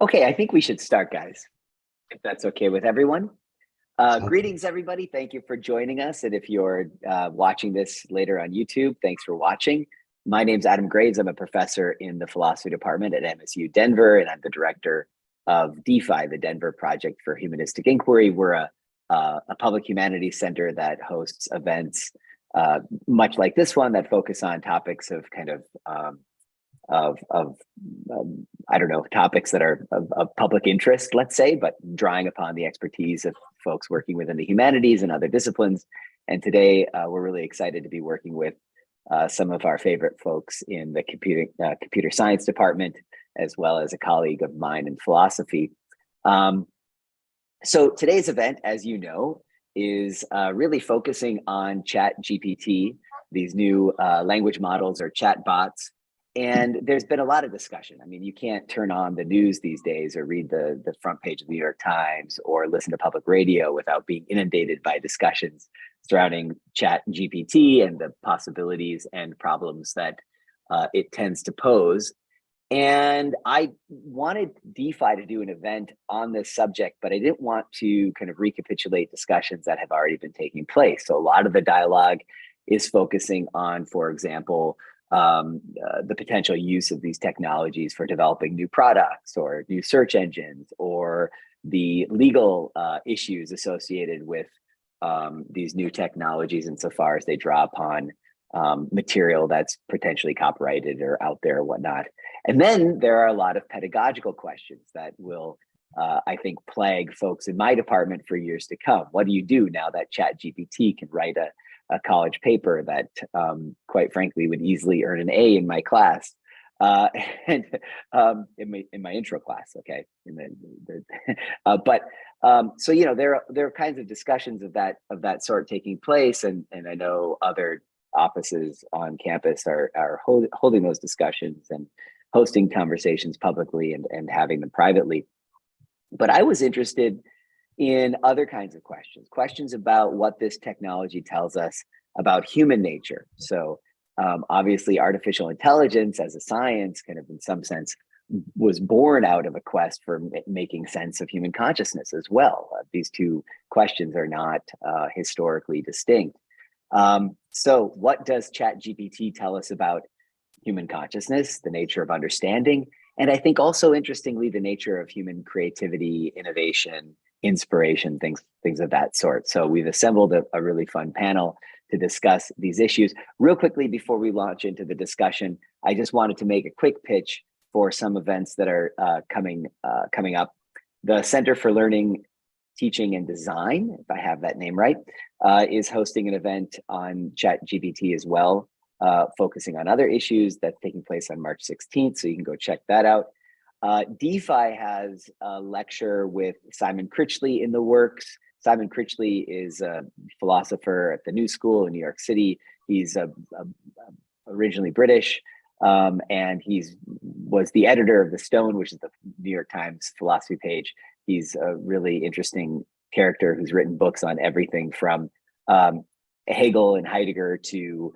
Okay, I think we should start, guys, if that's okay with everyone. Greetings, everybody. Thank you for joining us. And if you're watching this later on YouTube, thanks for watching. My name's Adam Graves. I'm a professor in the philosophy department at MSU Denver, and I'm the director of DeFi, the Denver Project for Humanistic Inquiry. We're a public humanities center that hosts events much like this one that focus on topics of kind of I don't know, topics that are of public interest, let's say, but drawing upon the expertise of folks working within the humanities and other disciplines. And today we're really excited to be working with some of our favorite folks in the computer science department, as well as a colleague of mine in philosophy. So today's event, as you know, is really focusing on Chatgpt, these new language models or chatbots. And there's been a lot of discussion. I mean, you can't turn on the news these days or read the front page of the New York Times or listen to public radio without being inundated by discussions surrounding Chatgpt and the possibilities and problems that it tends to pose. And I wanted DeFi to do an event on this subject, but I didn't want to kind of recapitulate discussions that have already been taking place. So a lot of the dialogue is focusing on, for example, the potential use of these technologies for developing new products or new search engines, or the legal issues associated with these new technologies insofar as they draw upon material that's potentially copyrighted or out there or whatnot. And then there are a lot of pedagogical questions that will, I think, plague folks in my department for years to come. What do you do now that Chatgpt can write a college paper that, quite frankly, would easily earn an A in my class, and in my intro class, okay. So you know, there are kinds of discussions of that sort taking place, and I know other offices on campus are holding those discussions and hosting conversations publicly and having them privately. But I was interested in other kinds of questions about what this technology tells us about human nature. So obviously artificial intelligence as a science kind of in some sense was born out of a quest for making sense of human consciousness as well. These two questions are not historically distinct. So what does Chatgpt tell us about human consciousness, the nature of understanding, and I think also interestingly, the nature of human creativity, innovation, inspiration, things of that sort. So we've assembled a really fun panel to discuss these issues. Real quickly, before we launch into the discussion, I just wanted to make a quick pitch for some events that are coming up. The Center for Learning, Teaching, and Design, if I have that name right, is hosting an event on Chatgpt as well, focusing on other issues. That's taking place on March 16th, so you can go check that out. DeFi has a lecture with Simon Critchley in the works. Simon Critchley is a philosopher at the New School in New York City. He's originally British, and was the editor of The Stone, which is the New York Times philosophy page. He's a really interesting character who's written books on everything from Hegel and Heidegger to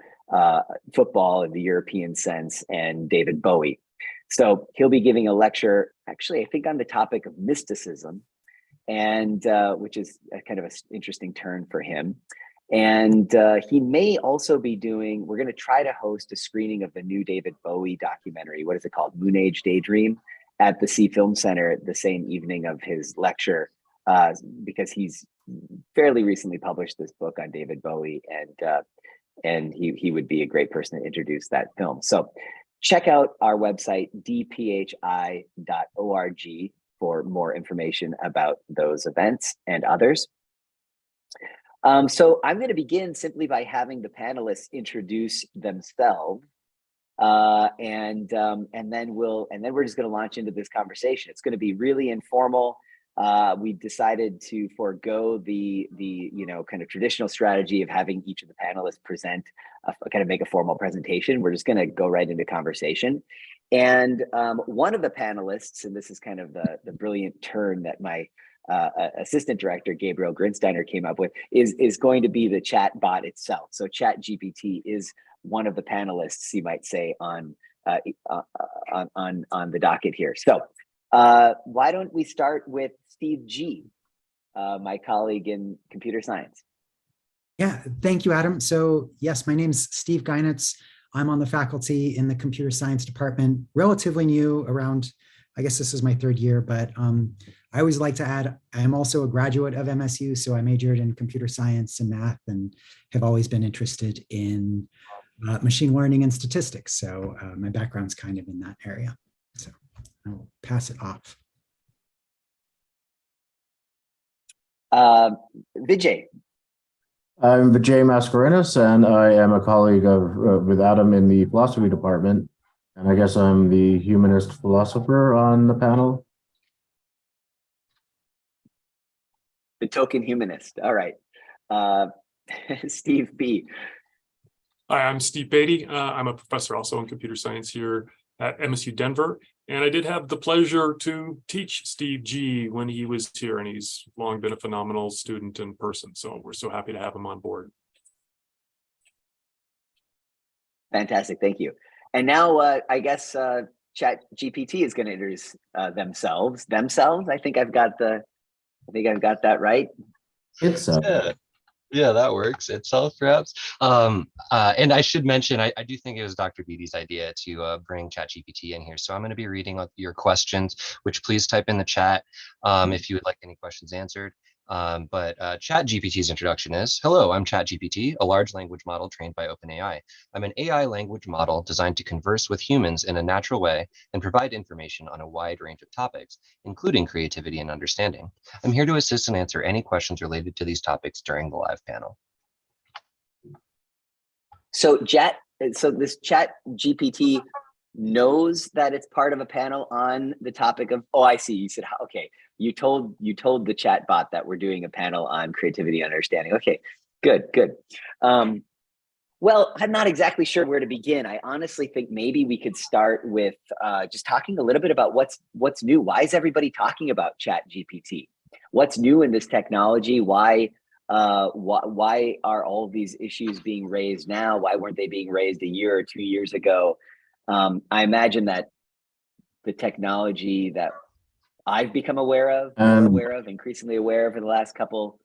football in the European sense and David Bowie. So he'll be giving a lecture, actually, I think on the topic of mysticism, and which is a kind of an interesting turn for him. And he may also be we're going to try to host a screening of the new David Bowie documentary. What is it called? Moon Age Daydream, at the Sea Film Center the same evening of his lecture, because he's fairly recently published this book on David Bowie, and he would be a great person to introduce that film. So check out our website, dphi.org, for more information about those events and others. So I'm going to begin simply by having the panelists introduce themselves, and then we're just going to launch into this conversation. It's going to be really informal. We decided to forego the kind of traditional strategy of having each of the panelists present, kind of make a formal presentation. We're just going to go right into conversation. And one of the panelists, and this is kind of the brilliant turn that my assistant director, Gabriel Grinsteiner, came up with, is going to be the chat bot itself. So Chatgpt is one of the panelists, you might say, on the docket here. So Why don't we start with Steve G, my colleague in computer science? Yeah, thank you, Adam. So yes, my name's Steve Geinitz. I'm on the faculty in the computer science department, relatively new around, I guess this is my third year, but I always like to add, I'm also a graduate of MSU, so I majored in computer science and math and have always been interested in machine learning and statistics. So my background's kind of in that area. So I'll pass it off. Vijay. I'm Vijay Mascarenhas, and I am a colleague of with Adam in the philosophy department. And I guess I'm the humanist philosopher on the panel. The token humanist. All right. Steve B. Hi, I'm Steve Beatty. I'm a professor also in computer science here at MSU Denver. And I did have the pleasure to teach Steve G when he was here, and he's long been a phenomenal student in person. So we're so happy to have him on board. Fantastic. Thank you. And now I guess Chatgpt is going to introduce themselves. I think I've got that right. It's Yeah, that works. Itself, perhaps. And I should mention, I do think it was Dr. Beatty's idea to bring ChatGPT in here. So I'm going to be reading up your questions, which please type in the chat if you would like any questions answered. But ChatGPT's introduction is, hello, I'm ChatGPT, a large language model trained by OpenAI. I'm an AI language model designed to converse with humans in a natural way and provide information on a wide range of topics, including creativity and understanding. I'm here to assist and answer any questions related to these topics during the live panel. So this ChatGPT knows that it's part of a panel on the topic of, oh, I see. You said, okay, you told the chat bot that we're doing a panel on creativity and understanding. Okay, good. Well, I'm not exactly sure where to begin. I honestly think maybe we could start with just talking a little bit about what's new. Why is everybody talking about ChatGPT? What's new in this technology? Why are all of these issues being raised now? Why weren't they being raised a year or 2 years ago? I imagine that the technology that I've become increasingly aware of in the last couple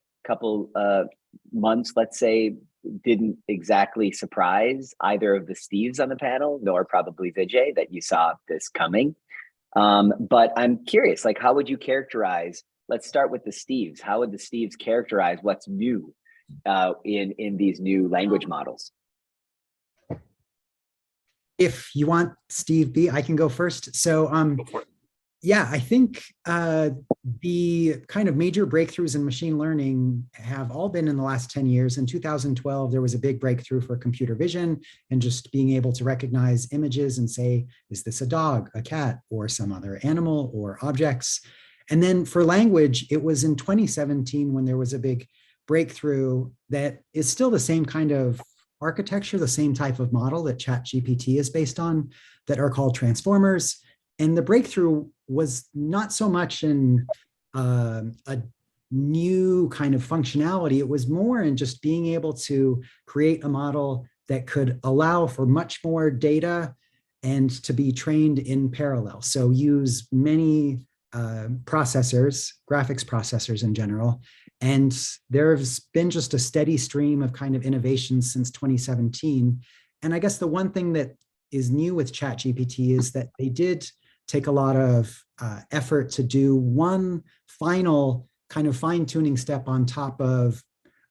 months, let's say, didn't exactly surprise either of the Steves on the panel, nor probably Vijay, that you saw this coming. But I'm curious, like, how would you characterize? Let's start with the Steves. How would the Steves characterize what's new in these new language models? If you want Steve B, I can go first. So yeah, I think the kind of major breakthroughs in machine learning have all been in the last 10 years. In 2012, there was a big breakthrough for computer vision and just being able to recognize images and say, is this a dog, a cat, or some other animal or objects? And then for language, it was in 2017 when there was a big breakthrough that is still the same kind of architecture, the same type of model that ChatGPT is based on, that are called transformers. And the breakthrough was not so much in a new kind of functionality. It was more in just being able to create a model that could allow for much more data and to be trained in parallel. So use many processors, graphics processors in general. And there's been just a steady stream of kind of innovations since 2017. And I guess the one thing that is new with ChatGPT is that they did take a lot of effort to do one final kind of fine-tuning step on top of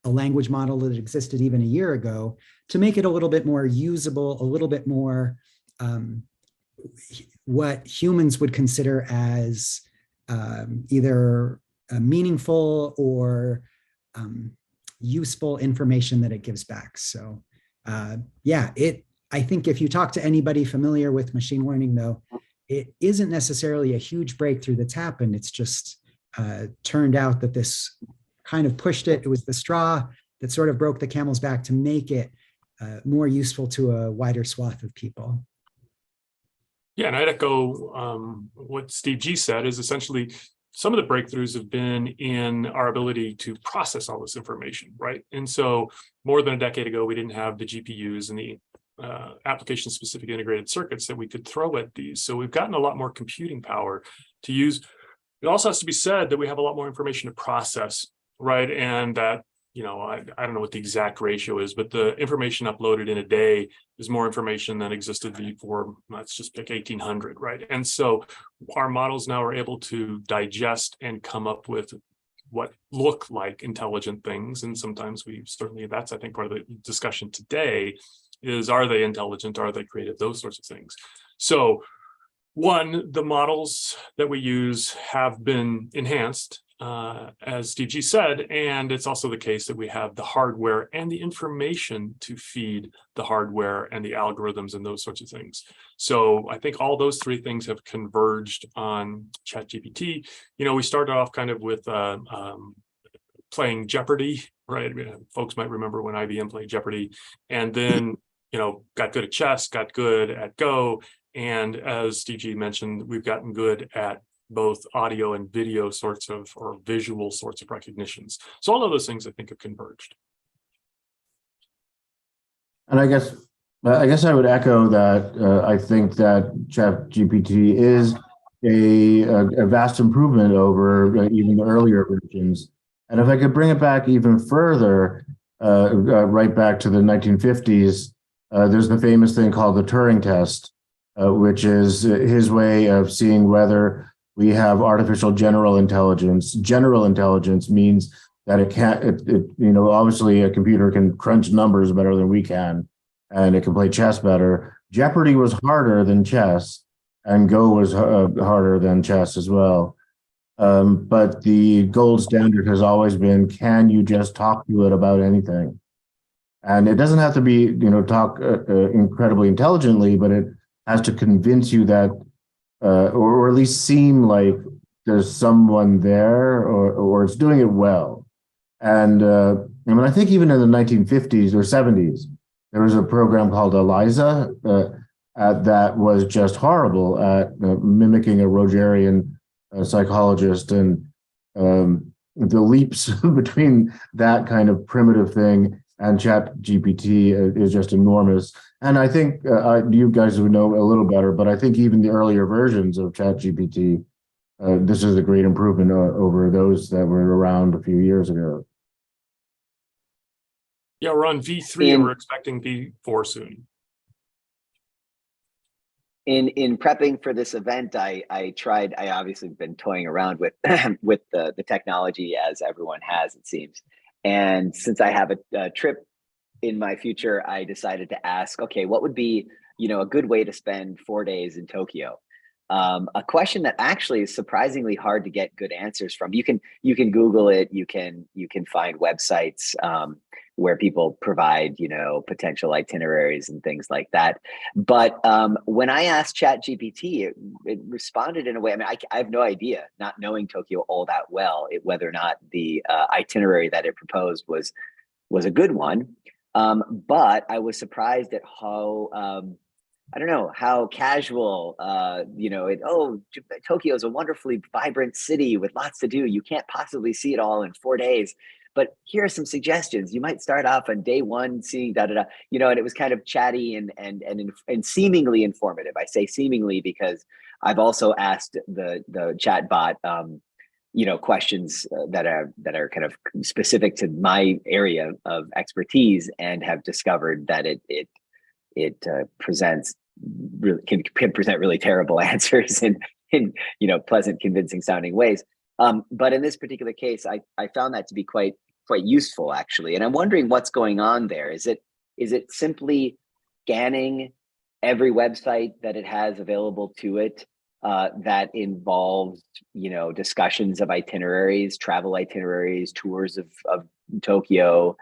a language model that existed even a year ago to make it a little bit more usable, a little bit more what humans would consider as either meaningful or useful information that it gives back. So yeah, I think if you talk to anybody familiar with machine learning, though, it isn't necessarily a huge breakthrough that's happened. It's just turned out that this kind of pushed it. It was the straw that sort of broke the camel's back to make it more useful to a wider swath of people. Yeah, and I'd echo what Steve G said, is essentially some of the breakthroughs have been in our ability to process all this information, right? And so more than a decade ago, we didn't have the GPUs and the application-specific integrated circuits that we could throw at these. So we've gotten a lot more computing power to use. It also has to be said that we have a lot more information to process, right? And that, I don't know what the exact ratio is, but the information uploaded in a day is more information than existed before, let's just pick 1800, right? And so our models now are able to digest and come up with what look like intelligent things. And sometimes that's, I think, part of the discussion today is, are they intelligent? Are they creative? Those sorts of things. So one, the models that we use have been enhanced, as Steve G said, and it's also the case that we have the hardware and the information to feed the hardware and the algorithms and those sorts of things. So I think all those three things have converged on ChatGPT. We started off kind of with playing Jeopardy, right? Folks might remember when IBM played Jeopardy, and then got good at chess, got good at Go, and as Steve G mentioned, we've gotten good at both audio and video sorts of, or visual sorts of recognitions. So all of those things I think have converged. And I guess I would echo that. I think that ChatGPT is a vast improvement over even the earlier versions. And if I could bring it back even further, right back to the 1950s, there's the famous thing called the Turing test, which is his way of seeing whether we have artificial general intelligence. General intelligence means that it can't, obviously a computer can crunch numbers better than we can, and it can play chess better. Jeopardy was harder than chess, and Go was harder than chess as well. But the gold standard has always been, can you just talk to it about anything? And it doesn't have to be, talk incredibly intelligently, but it has to convince you that, or at least seem like there's someone there, or it's doing it well. And I think even in the 1950s or 70s, there was a program called ELIZA that was just horrible at mimicking a Rogerian psychologist, and the leaps between that kind of primitive thing and ChatGPT is just enormous. And I think you guys would know a little better, but I think even the earlier versions of ChatGPT, this is a great improvement over those that were around a few years ago. Yeah, we're on V3 and we're expecting V4 soon. In prepping for this event, I obviously been toying around with with the technology, as everyone has, it seems. And since I have a trip in my future, I decided to ask, okay, what would be, a good way to spend 4 days in Tokyo? A question that actually is surprisingly hard to get good answers from. You can Google it. You can find websites where people provide, potential itineraries and things like that. But when I asked ChatGPT, it responded in a way. I mean, I have no idea, not knowing Tokyo all that well, whether or not the itinerary that it proposed was a good one. But I was surprised at how I don't know, how casual, Tokyo is a wonderfully vibrant city with lots to do. You can't possibly see it all in 4 days. But here are some suggestions. You might start off on day one seeing and it was kind of chatty and seemingly informative. I say seemingly because I've also asked the chatbot, questions that are kind of specific to my area of expertise, and have discovered that it can present really terrible answers in pleasant, convincing sounding ways. But in this particular case, I found that to be quite useful, actually. And I'm wondering what's going on there. Is it simply scanning every website that it has available to it that involves, discussions of itineraries, travel itineraries, tours of Tokyo?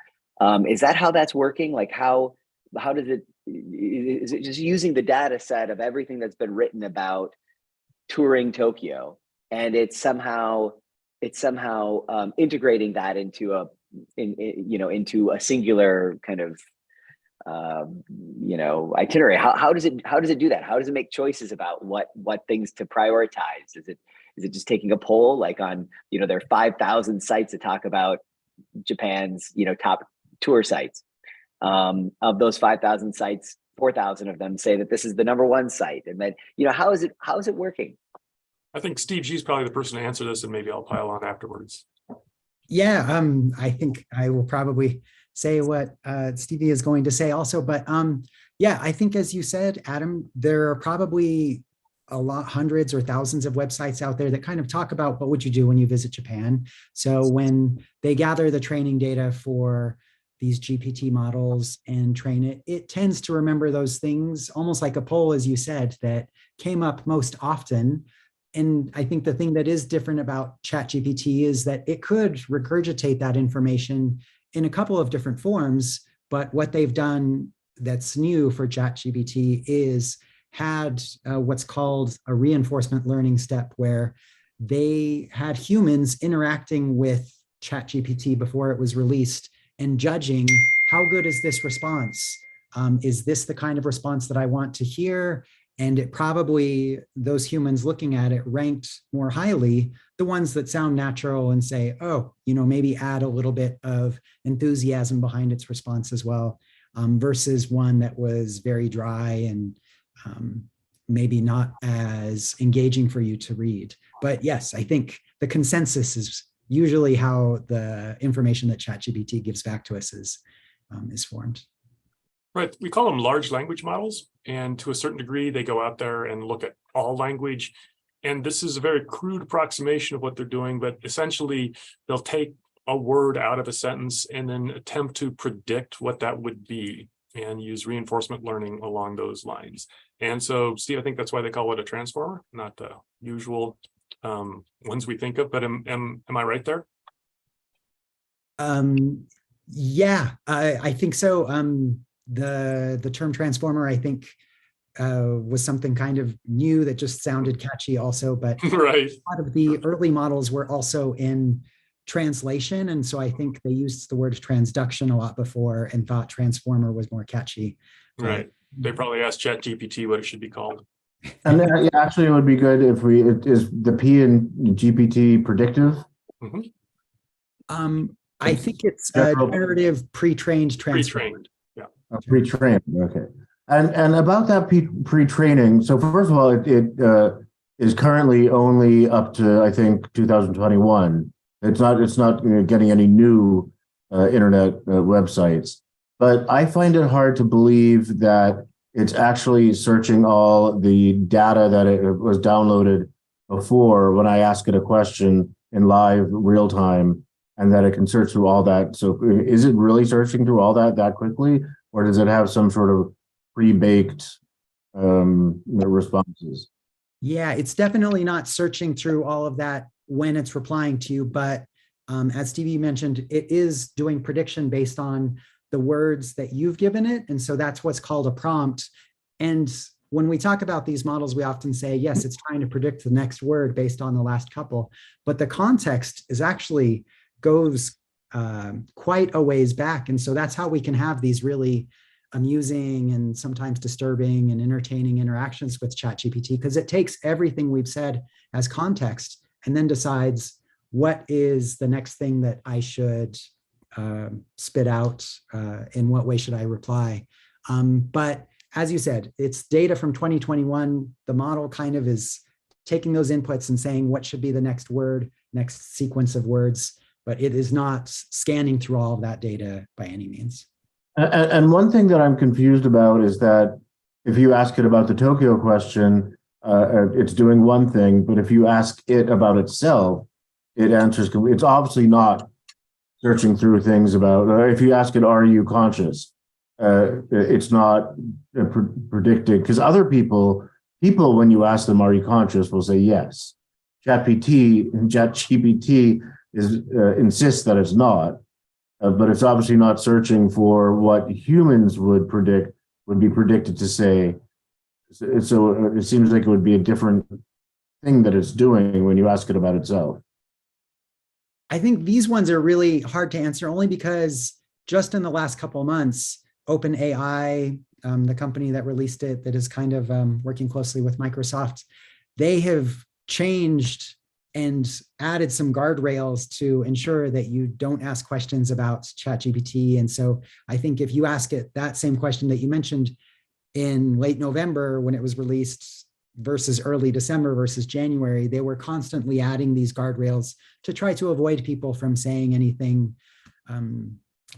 Is that how that's working? Like how does it? Is it just using the data set of everything that's been written about touring Tokyo, and it's somehow integrating that into a singular kind of itinerary? How does it do that? How does it make choices about what things to prioritize? Is it just taking a poll, like on there are 5,000 sites that talk about Japan's top tour sites? Of those 5,000 sites, 4,000 of them say that this is the #1 site. And then, how is it working? I think Steve G is probably the person to answer this, and maybe I'll pile on afterwards. Yeah, I think I will probably say what Stevie is going to say also, but yeah, I think as you said, Adam, there are probably hundreds or thousands of websites out there that kind of talk about what would you do when you visit Japan. So when they gather the training data for these GPT models and train it, it tends to remember those things, almost like a poll, as you said, that came up most often. And I think the thing that is different about ChatGPT is that it could regurgitate that information in a couple of different forms. But what they've done that's new for ChatGPT is had what's called a reinforcement learning step, where they had humans interacting with ChatGPT before it was released and judging how good is this response? Is this the kind of response that I want to hear? And it probably, those humans looking at it ranked more highly the ones that sound natural and say, oh, maybe add a little bit of enthusiasm behind its response as well, versus one that was very dry and maybe not as engaging for you to read. But yes, I think the consensus is usually how the information that ChatGPT gives back to us is formed. Right. We call them large language models. And to a certain degree, they go out there and look at all language. And this is a very crude approximation of what they're doing, but essentially they'll take a word out of a sentence and then attempt to predict what that would be and use reinforcement learning along those lines. And so, Steve, I think that's why they call it a transformer, not the usual ones we think of. But am I right there? Yeah, I think so. The term transformer, I think, was something kind of new that just sounded catchy also, but right. A lot of the early models were also in translation. And so I think they used the word transduction a lot before and thought transformer was more catchy. Right. They probably asked ChatGPT what it should be called. And then, actually, it would be good if is the P in GPT predictive? Mm-hmm. I think it's a generative pre-trained transformer. Pre-trained. Yeah. Pre-trained. Okay. And about that pre-training. So first of all, it is currently only up to, I think, 2021. It's not getting any new internet websites. But I find it hard to believe that it's actually searching all the data that it was downloaded before when I ask it a question in live real time, and that it can search through all that. So is it really searching through all that quickly, or does it have some sort of pre-baked responses? Yeah, it's definitely not searching through all of that when it's replying to you, but as Stevie mentioned, it is doing prediction based on the words that you've given it. And so that's what's called a prompt. And when we talk about these models, we often say, yes, it's trying to predict the next word based on the last couple, but the context is actually goes quite a ways back. And so that's how we can have these really amusing and sometimes disturbing and entertaining interactions with ChatGPT, because it takes everything we've said as context and then decides what is the next thing that I should spit out, in what way should I reply. But as you said, it's data from 2021. The model kind of is taking those inputs and saying what should be the next word, next sequence of words, but it is not scanning through all of that data by any means. And one thing that I'm confused about is that if you ask it about the Tokyo question, it's doing one thing, but if you ask it about itself, it answers. It's obviously not searching through things about, if you ask it, are you conscious? It's not predicting, because other people, when you ask them, are you conscious, will say yes. ChatGPT insists that it's not, but it's obviously not searching for what humans would be predicted to say. So it seems like it would be a different thing that it's doing when you ask it about itself. I think these ones are really hard to answer only because just in the last couple of months, OpenAI, the company that released it, that is kind of working closely with Microsoft, they have changed and added some guardrails to ensure that you don't ask questions about ChatGPT. And so I think if you ask it that same question that you mentioned, in late November when it was released versus early December versus January, they were constantly adding these guardrails to try to avoid people from saying anything,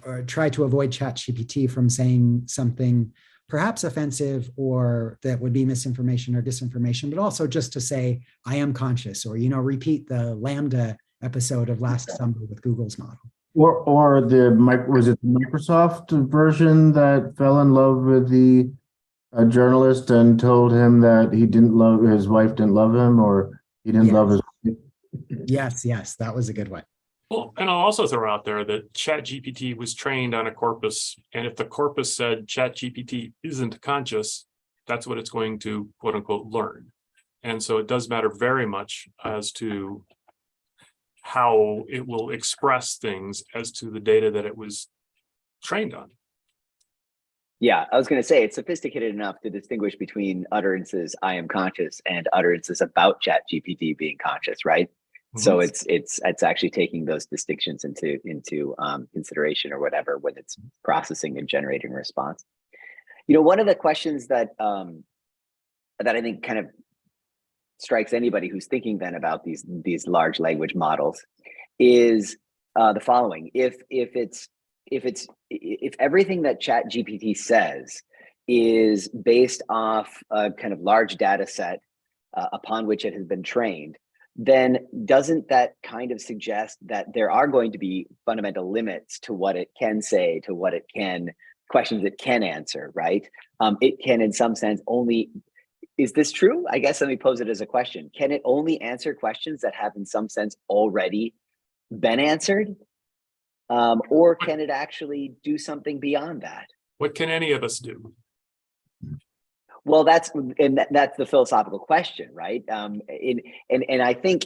or try to avoid ChatGPT from saying something perhaps offensive or that would be misinformation or disinformation, but also just to say, I am conscious, or, repeat the Lambda episode of last summer with Google's model. Or was it the Microsoft version that fell in love with the journalist and told him that his wife didn't love him, or he didn't love his. Yes, that was a good one. Well, and I'll also throw out there that ChatGPT was trained on a corpus, and if the corpus said ChatGPT isn't conscious, that's what it's going to quote unquote learn. And so it does matter very much as to how it will express things as to the data that it was trained on. Yeah, I was going to say it's sophisticated enough to distinguish between utterances "I am conscious" and utterances about ChatGPT being conscious, right? So it's actually taking those distinctions into consideration or whatever when it's processing and generating a response. One of the questions that I think kind of strikes anybody who's thinking then about these large language models is the following: if everything that ChatGPT says is based off a kind of large data set upon which it has been trained, then doesn't that kind of suggest that there are going to be fundamental limits to what it can say, to what it can, questions it can answer, right? It can, in some sense, only, is this true? I guess let me pose it as a question. Can it only answer questions that have, in some sense, already been answered? Or can it actually do something beyond that? What can any of us do? Well, that's the philosophical question, right? And I think,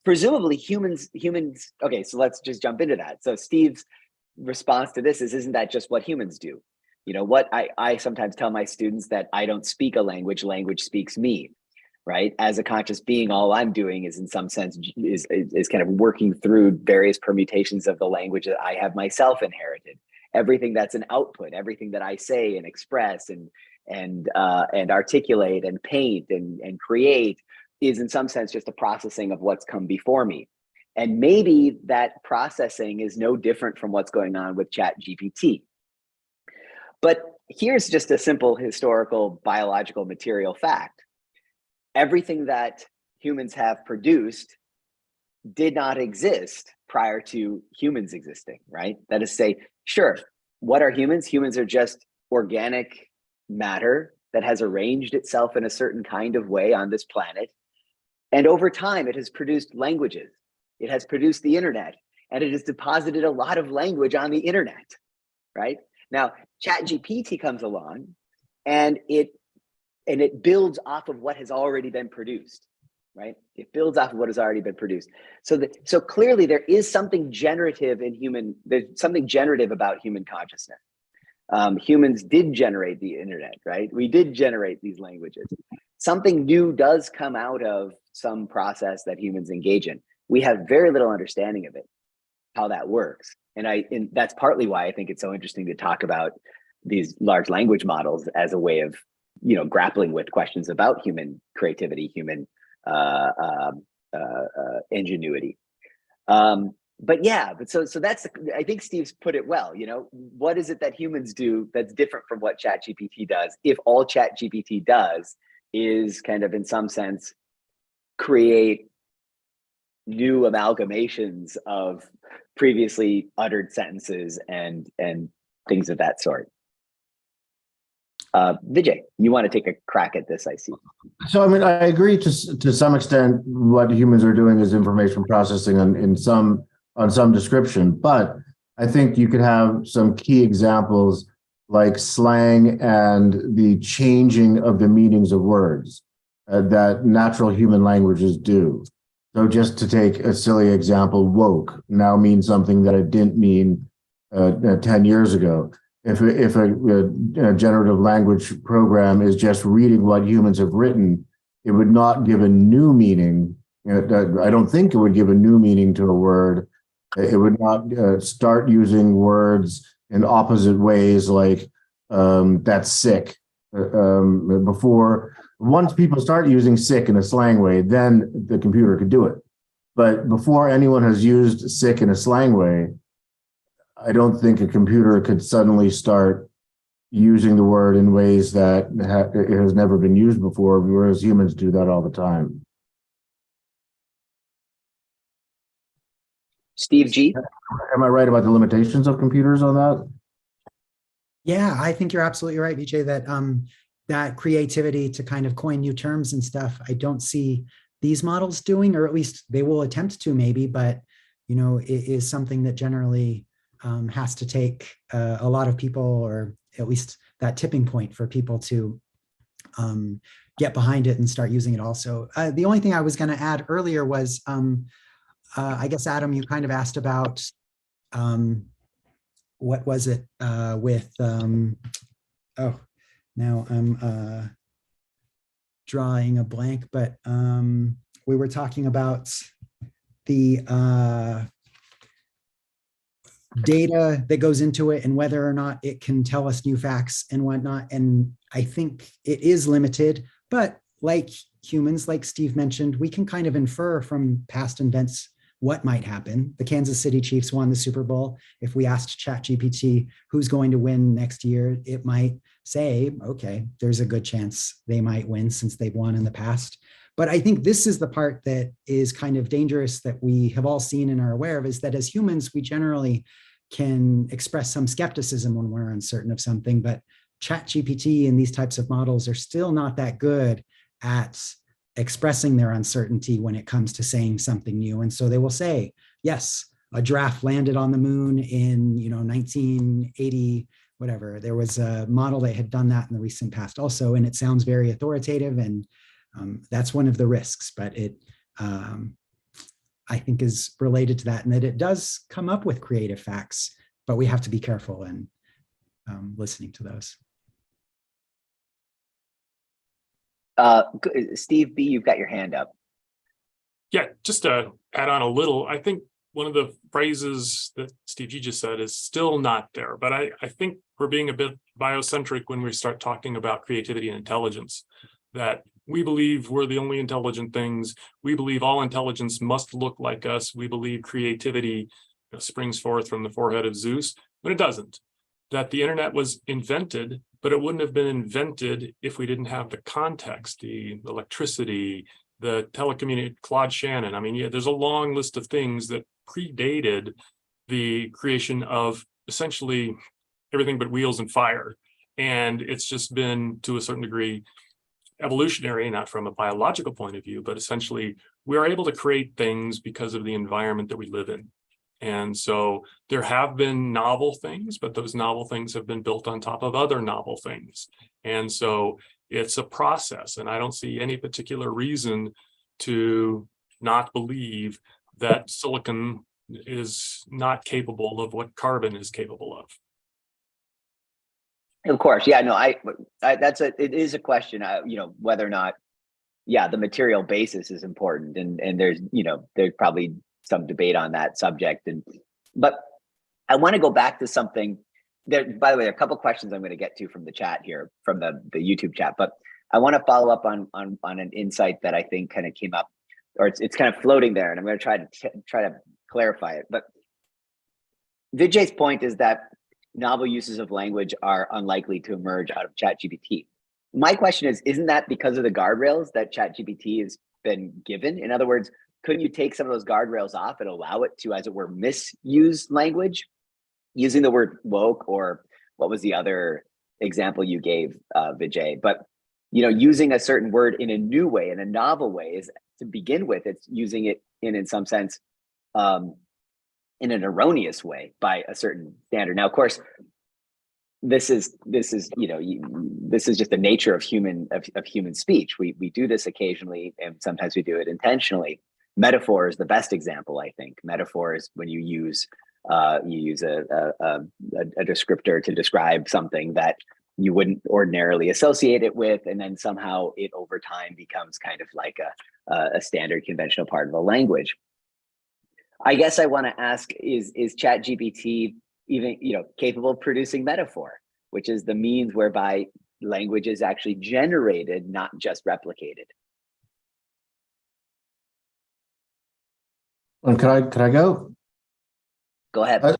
presumably humans. Okay, so let's just jump into that. So Steve's response to this is, isn't that just what humans do? What I sometimes tell my students that I don't speak a language speaks me, right? As a conscious being, all I'm doing is, in some sense, is kind of working through various permutations of the language that I have myself inherited. Everything that's an output, everything that I say and express and articulate and paint and create is, in some sense, just a processing of what's come before me. And maybe that processing is no different from what's going on with ChatGPT. But here's just a simple historical biological material fact. Everything that humans have produced did not exist prior to humans existing, right? That is to say, sure, what are humans? Humans are just organic matter that has arranged itself in a certain kind of way on this planet. And over time, it has produced languages. It has produced the internet, and it has deposited a lot of language on the internet, right? Now, ChatGPT comes along and it builds off of what has already been produced, right? It builds off of what has already been produced. So clearly there is something generative there's something generative about human consciousness. Humans did generate the internet, right? We did generate these languages. Something new does come out of some process that humans engage in. We have very little understanding of it, how that works. And that's partly why I think it's so interesting to talk about these large language models as a way of, grappling with questions about human creativity, human ingenuity. So that's, I think Steve's put it well. What is it that humans do that's different from what ChatGPT does, if all ChatGPT does is kind of, in some sense, create new amalgamations of previously uttered sentences and things of that sort. Vijay, you want to take a crack at this, I see. So, I agree to some extent what humans are doing is information processing on some description, but I think you could have some key examples like slang and the changing of the meanings of words that natural human languages do. So just to take a silly example, woke now means something that it didn't mean 10 years ago. If a generative language program is just reading what humans have written, it would not give a new meaning. I don't think it would give a new meaning to a word. It would not start using words in opposite ways, like that's sick. Before, once people start using sick in a slang way, then the computer could do it. But before anyone has used sick in a slang way, I don't think a computer could suddenly start using the word in ways that it has never been used before, whereas humans do that all the time. Steve G. Am I right about the limitations of computers on that? Yeah, I think you're absolutely right, Vijay, that that creativity to kind of coin new terms and stuff, I don't see these models doing, or at least they will attempt to maybe, but you know, it is something that generally has to take a lot of people, or at least that tipping point for people to get behind it and start using it also. The only thing I was going to add earlier was, I guess, Adam, you kind of asked about what was it with, oh, now I'm drawing a blank, but we were talking about the data that goes into it and whether or not it can tell us new facts and whatnot. And I think it is limited, but like humans, like Steve mentioned, we can kind of infer from past events what might happen. The Kansas City Chiefs won the Super Bowl. If we asked ChatGPT who's going to win next year, it might say, okay, there's a good chance they might win since they've won in the past. But I think this is the part that is kind of dangerous that we have all seen and are aware of, is that as humans, we generally can express some skepticism when we're uncertain of something, but ChatGPT and these types of models are still not that good at expressing their uncertainty when it comes to saying something new. And so they will say, yes, a giraffe landed on the moon in 1980, whatever. There was a model that had done that in the recent past also, and it sounds very authoritative, and that's one of the risks, but it I think is related to that, and that it does come up with creative facts, but we have to be careful in listening to those. Steve B, you've got your hand up. Yeah, just to add on a little, I think one of the phrases that Steve G just said is still not there, but I think we're being a bit biocentric when we start talking about creativity and intelligence, that we believe we're the only intelligent things. We believe all intelligence must look like us. We believe creativity springs forth from the forehead of Zeus, but it doesn't. That the internet was invented, but it wouldn't have been invented if we didn't have the context, the electricity, the telecommunication, Claude Shannon. I mean, yeah, there's a long list of things that predated the creation of essentially everything but wheels and fire. And it's just been, to a certain degree, evolutionary, not from a biological point of view, but essentially we are able to create things because of the environment that we live in. And so there have been novel things, but those novel things have been built on top of other novel things. And so it's a process, and I don't see any particular reason to not believe that silicon is not capable of what carbon is capable of. Of course, yeah, no, it is a question, whether or not, yeah, the material basis is important, and there's probably some debate on that subject, but I want to go back to something there. By the way, there are a couple questions I'm going to get to from the chat here, from the YouTube chat, but I want to follow up on an insight that I think kind of came up, or it's kind of floating there, and I'm going to try to clarify it. But Vijay's point is that novel uses of language are unlikely to emerge out of ChatGPT. My question is, isn't that because of the guardrails that ChatGPT has been given? In other words, couldn't you take some of those guardrails off and allow it to, as it were, misuse language, using the word woke, or what was the other example you gave, Vijay? But using a certain word in a new way, in a novel way, is, to begin with, it's using it in some sense in an erroneous way by a certain standard. Now, of course, this is this is just the nature of human speech. We do this occasionally, and sometimes we do it intentionally. Metaphor is the best example, I think. Metaphor is when you use a descriptor to describe something that you wouldn't ordinarily associate it with, and then somehow it over time becomes kind of like a standard conventional part of the language. I guess I want to ask, is ChatGPT even, capable of producing metaphor, which is the means whereby language is actually generated, not just replicated. And could I go? Go ahead.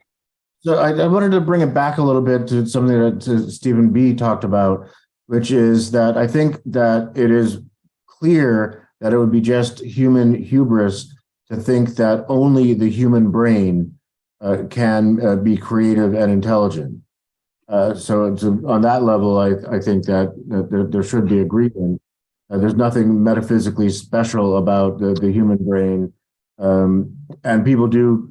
So I wanted to bring it back a little bit to something that Stephen B. talked about, which is that I think that it is clear that it would be just human hubris to think that only the human brain can be creative and intelligent. So on that level, I think that there should be agreement. There's nothing metaphysically special about the human brain. And people do,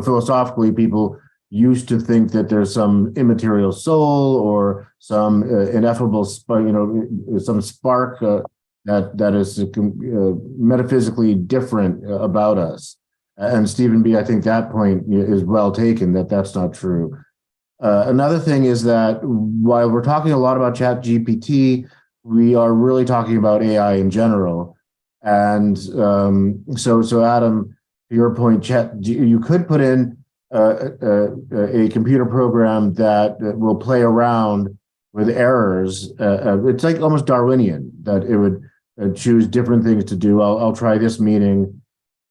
philosophically, people used to think that there's some immaterial soul or some ineffable, some spark that is metaphysically different about us. And Stephen B., I think that point is well taken, that's not true. Another thing is that while we're talking a lot about Chatgpt, we are really talking about AI in general. And so Adam, to your point, you could put in a computer program that will play around with errors. It's like almost Darwinian, that it would choose different things to do. I'll try this meaning.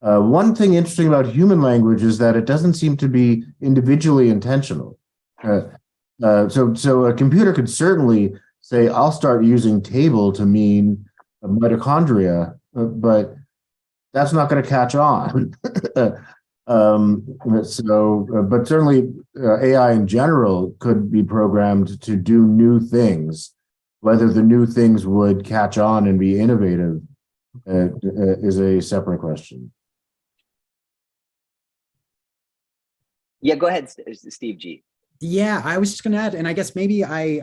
One thing interesting about human language is that it doesn't seem to be individually intentional. So a computer could certainly say, I'll start using table to mean mitochondria, but that's not going to catch on. But certainly AI in general could be programmed to do new things. Whether the new things would catch on and be innovative is a separate question. Yeah, go ahead, Steve G. Yeah, I was just going to add, and I guess maybe I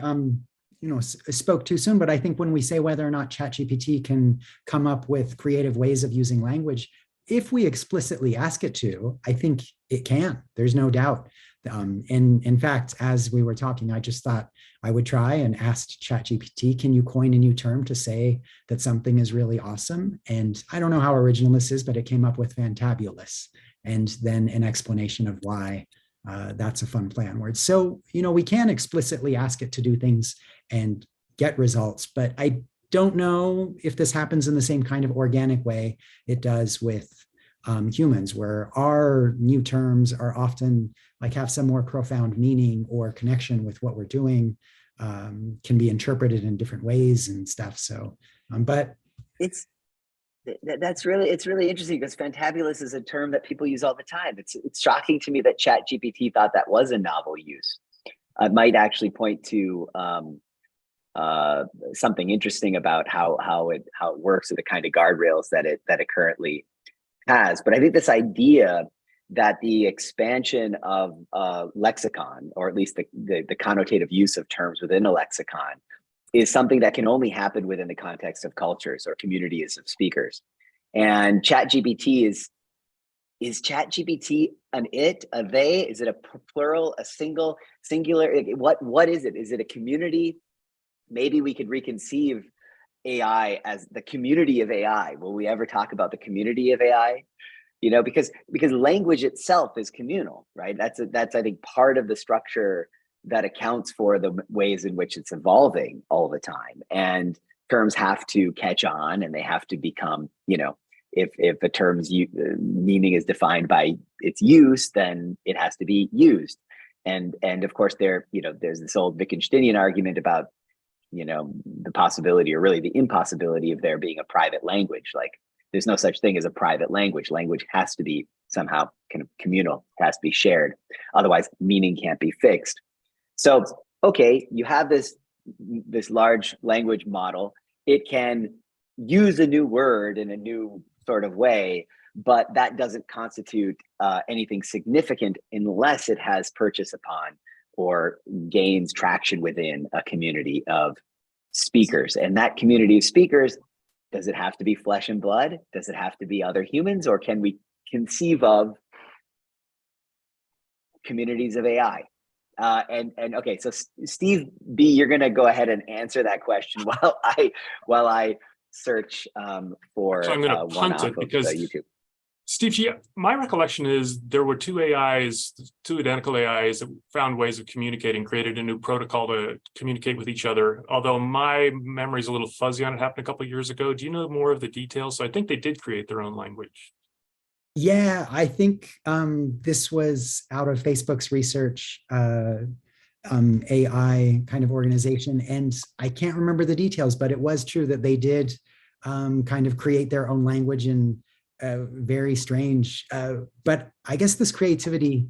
spoke too soon, but I think when we say whether or not ChatGPT can come up with creative ways of using language, if we explicitly ask it to, I think it can. There's no doubt. And in fact, as we were talking, I just thought I would try and ask ChatGPT, can you coin a new term to say that something is really awesome? And I don't know how original this is, but it came up with fantabulous, and then an explanation of why that's a fun play on words. So, we can explicitly ask it to do things and get results, but I don't know if this happens in the same kind of organic way it does with humans, where our new terms are often have some more profound meaning or connection with what we're doing, can be interpreted in different ways and stuff. So, but it's really interesting, because fantabulous is a term that people use all the time. It's shocking to me that ChatGPT thought that was a novel use. It might actually point to something interesting about how it works, or the kind of guardrails that it currently has. But I think this idea that the expansion of lexicon, or at least the connotative use of terms within a lexicon, is something that can only happen within the context of cultures or communities of speakers. And ChatGPT is ChatGPT an it, a they? Is it a plural, a singular? What is it? Is it a community? Maybe we could reconceive AI as the community of AI. Will we ever talk about the community of AI? Because language itself is communal, right? That's I think part of the structure that accounts for the ways in which it's evolving all the time. And terms have to catch on, and they have to become, if a term's meaning is defined by its use, then it has to be used. And of course, there's this old Wittgensteinian argument about, the possibility, or really the impossibility, of there being a private language. Like, there's no such thing as a private language. Language has to be somehow kind of communal, it has to be shared. Otherwise, meaning can't be fixed. So, okay, you have this large language model. It can use a new word in a new sort of way, but that doesn't constitute anything significant unless it has purchase upon or gains traction within a community of speakers. And that community of speakers, does it have to be flesh and blood? Does it have to be other humans? Or can we conceive of communities of AI? And okay, so Steve B, you're going to go ahead and answer that question while I search for So I'm going to punt it, because YouTube. Steve G, my recollection is there were two identical AIs that found ways of communicating, created a new protocol to communicate with each other. Although my memory is a little fuzzy on it, happened a couple of years ago. Do you know more of the details? So I think they did create their own language. Yeah, I think this was out of Facebook's research AI kind of organization. And I can't remember the details, but it was true that they did kind of create their own language, and very strange. But I guess this creativity,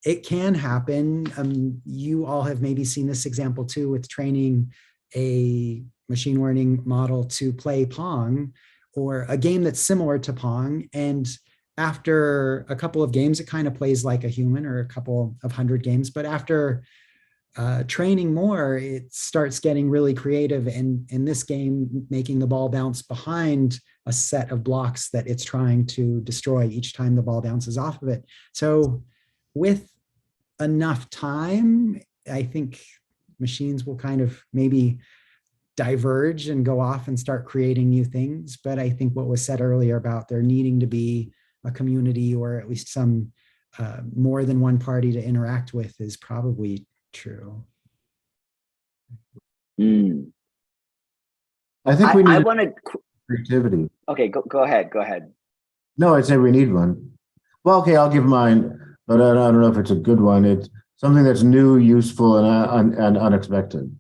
it can happen. You all have maybe seen this example too with training a machine learning model to play Pong or a game that's similar to Pong. And after a couple of games, it kind of plays like a human, or a couple of 100 games. But after training more, it starts getting really creative, and in this game, making the ball bounce behind a set of blocks that it's trying to destroy each time the ball bounces off of it. So with enough time, I think machines will kind of maybe diverge and go off and start creating new things. But I think what was said earlier about there needing to be a community, or at least some more than one party to interact with, is probably true. I think we need I want to. creativity. Okay, go ahead. Go ahead. No, I'd say we need one. Well, okay, I'll give mine, but I don't know if it's a good one. It's something that's new, useful, and unexpected.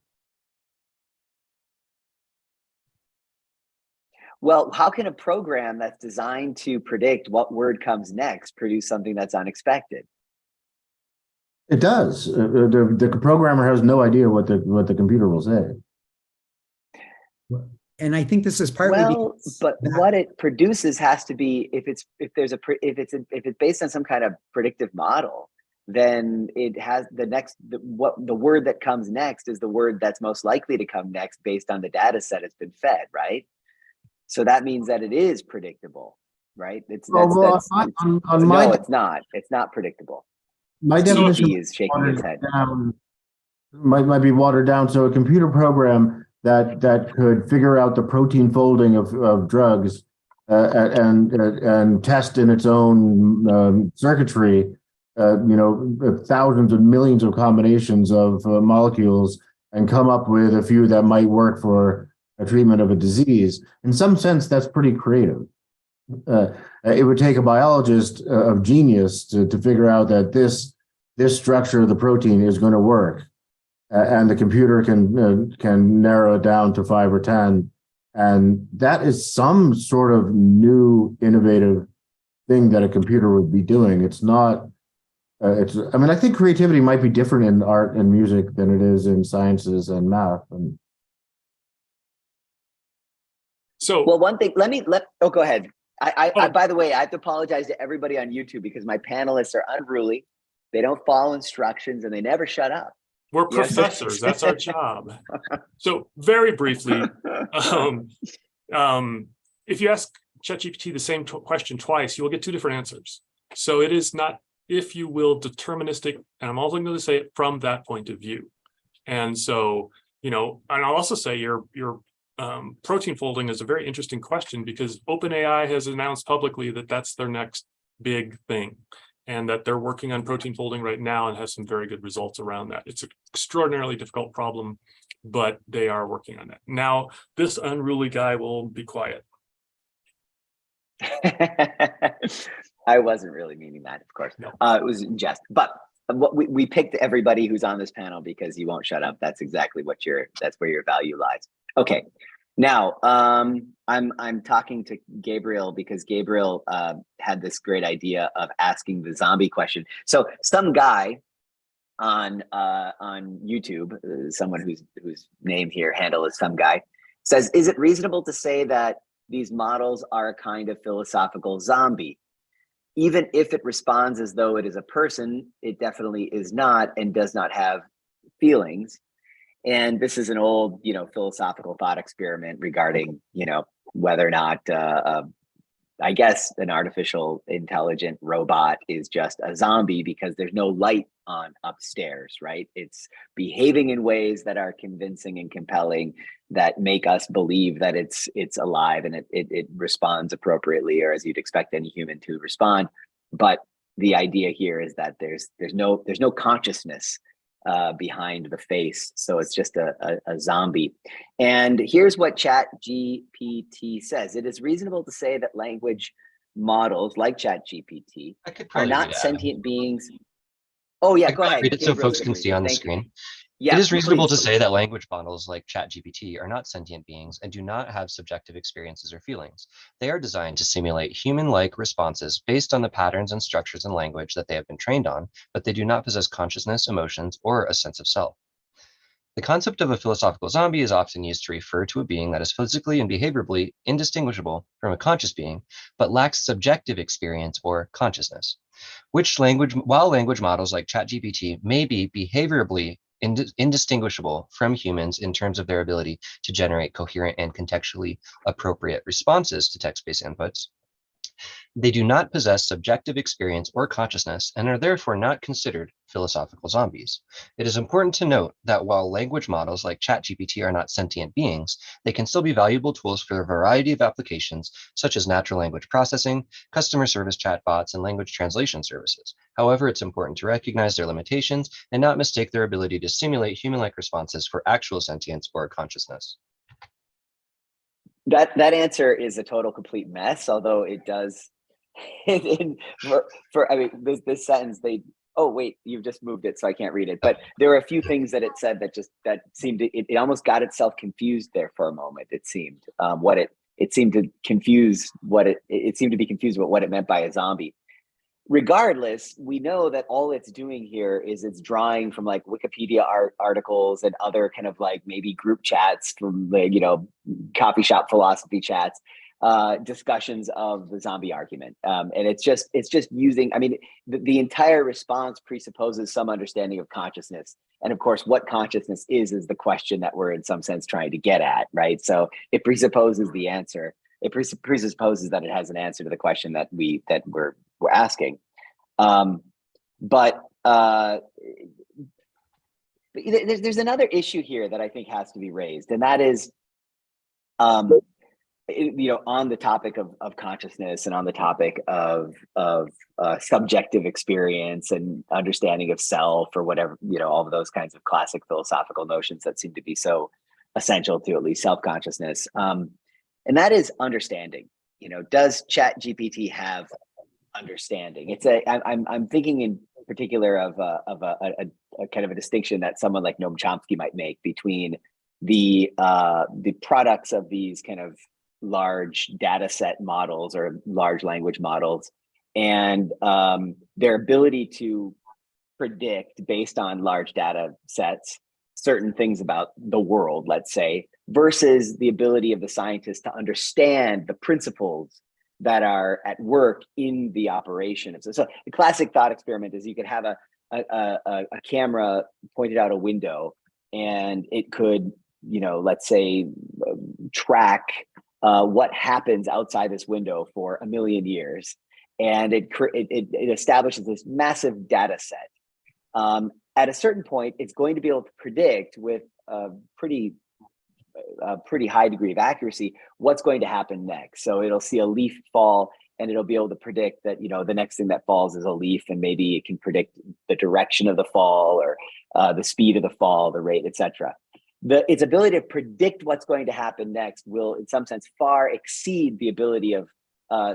Well, how can a program that's designed to predict what word comes next produce something that's unexpected? It does. The programmer has no idea what the computer will say. And I think this is partly Well, but what it produces has to be, if it's based on some kind of predictive model, then it has the word that comes next is the word that's most likely to come next based on the data set it's been fed, right? So that means that it is predictable, right? It's not. It's not predictable. My Steve definition is shaking his head. Might be watered down. So a computer program that could figure out the protein folding of drugs and test in its own circuitry, thousands and millions of combinations of molecules, and come up with a few that might work for a treatment of a disease. In some sense, that's pretty creative. It would take a biologist of genius to figure out that this structure of the protein is going to work, and the computer can narrow it down to 5 or 10, and that is some sort of new innovative thing that a computer would be doing. It's not. I think creativity might be different in art and music than it is in sciences and math. Well, one thing. Go ahead. By the way, I have to apologize to everybody on YouTube because my panelists are unruly. They don't follow instructions and they never shut up. We're professors. That's our job. So very briefly, if you ask ChatGPT the same question twice, you will get two different answers. So it is not, if you will, deterministic. And I'm also going to say it from that point of view. And so, and I'll also say your protein folding is a very interesting question, because OpenAI has announced publicly that that's their next big thing, and that they're working on protein folding right now and has some very good results around that. It's an extraordinarily difficult problem, but they are working on that. Now, this unruly guy will be quiet. I wasn't really meaning that, of course. No. It was in jest. But we picked everybody who's on this panel because you won't shut up. That's exactly that's where your value lies. Okay. Now, I'm talking to Gabriel because Gabriel had this great idea of asking the zombie question. So some guy on YouTube, someone whose name here, handle is some guy, says, is it reasonable to say that these models are a kind of philosophical zombie? Even if it responds as though it is a person, it definitely is not and does not have feelings. And this is an old, philosophical thought experiment regarding, whether or not I guess an artificial intelligent robot is just a zombie because there's no light on upstairs, right? It's behaving in ways that are convincing and compelling, that make us believe that it's alive and it responds appropriately, or as you'd expect any human to respond. But the idea here is that there's no consciousness behind the face, so it's just a zombie. And here's what Chatgpt says: it is reasonable to say that language models like Chatgpt I could are probably read not it, sentient beings. Oh yeah, I could go probably ahead. read it so Gabriel's folks gonna can read see it. on the Thank you. screen. Yeah, It is reasonable please. to say that language models like ChatGPT are not sentient beings and do not have subjective experiences or feelings. They are designed to simulate human-like responses based on the patterns and structures in language that they have been trained on, but they do not possess consciousness, emotions, or a sense of self. The concept of a philosophical zombie is often used to refer to a being that is physically and behaviorally indistinguishable from a conscious being, but lacks subjective experience or consciousness. While language models like ChatGPT may be behaviorally indistinguishable from humans in terms of their ability to generate coherent and contextually appropriate responses to text-based inputs, they do not possess subjective experience or consciousness and are therefore not considered philosophical zombies. It is important to note that while language models like ChatGPT are not sentient beings, they can still be valuable tools for a variety of applications, such as natural language processing, customer service chatbots, and language translation services. However, it's important to recognize their limitations and not mistake their ability to simulate human-like responses for actual sentience or consciousness. That answer is a total complete mess, although it does. For I mean, this sentence, oh wait, you've just moved it, so I can't read it. But there were a few things that it said that seemed to, it almost got itself confused there for a moment. It seemed it seemed to confuse it seemed to be confused about what it meant by a zombie. Regardless, we know that all it's doing here is it's drawing from like Wikipedia articles and other kind of like maybe group chats from like, coffee shop philosophy chats, discussions of the zombie argument. And it's just using, I mean, the entire response presupposes some understanding of consciousness. And of course, what consciousness is the question that we're in some sense trying to get at, right? So it presupposes the answer. It presupposes that it has an answer to the question that we're asking. But there's another issue here that I think has to be raised, and that is, on the topic of consciousness and on the topic of subjective experience and understanding of self, or whatever, all of those kinds of classic philosophical notions that seem to be so essential to at least self-consciousness. And that is understanding. Does ChatGPT have understanding? I'm thinking in particular of a kind of a distinction that someone like Noam Chomsky might make between the products of these kind of large data set models or large language models and their ability to predict based on large data sets certain things about the world, let's say, versus the ability of the scientists to understand the principles that are at work in the operation. So the classic thought experiment is you could have a camera pointed out a window, and it could, let's say, track what happens outside this window for 1 million years, and it establishes this massive data set. At a certain point, it's going to be able to predict with a pretty high degree of accuracy what's going to happen next. So it'll see a leaf fall, and it'll be able to predict that the next thing that falls is a leaf, and maybe it can predict the direction of the fall, or the speed of the fall, the rate, etc. Its ability to predict what's going to happen next will, in some sense, far exceed the ability of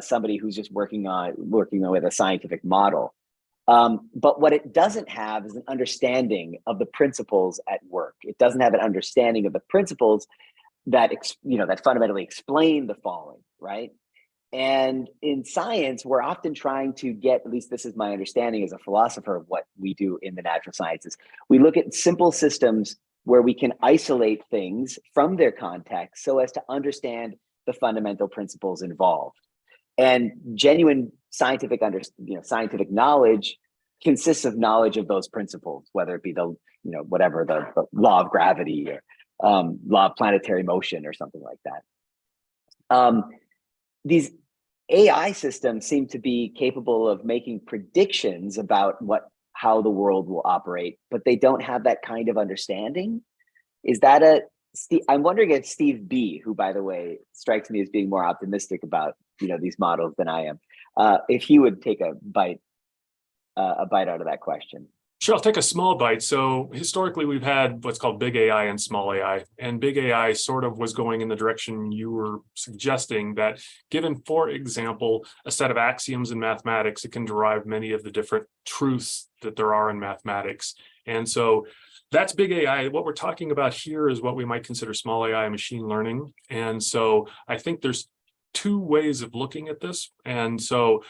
somebody who's just working with a scientific model. But what it doesn't have is an understanding of the principles at work. It doesn't have an understanding of the principles that that fundamentally explain the falling, right? And in science, we're often trying to get, at least this is my understanding as a philosopher of what we do in the natural sciences, we look at simple systems where we can isolate things from their context so as to understand the fundamental principles involved. And genuine scientific knowledge consists of knowledge of those principles, whether it be the law of gravity or law of planetary motion or something like that. These AI systems seem to be capable of making predictions about how the world will operate, but they don't have that kind of understanding. Is that I'm wondering if Steve B, who by the way strikes me as being more optimistic about these models than I am, if he would take a bite out of that question. Sure, I'll take a small bite. So historically, we've had what's called big AI and small AI. And big AI sort of was going in the direction you were suggesting, that given, for example, a set of axioms in mathematics, it can derive many of the different truths that there are in mathematics. And so that's big AI. What we're talking about here is what we might consider small AI, machine learning. And so I think there's two ways of looking at this. And so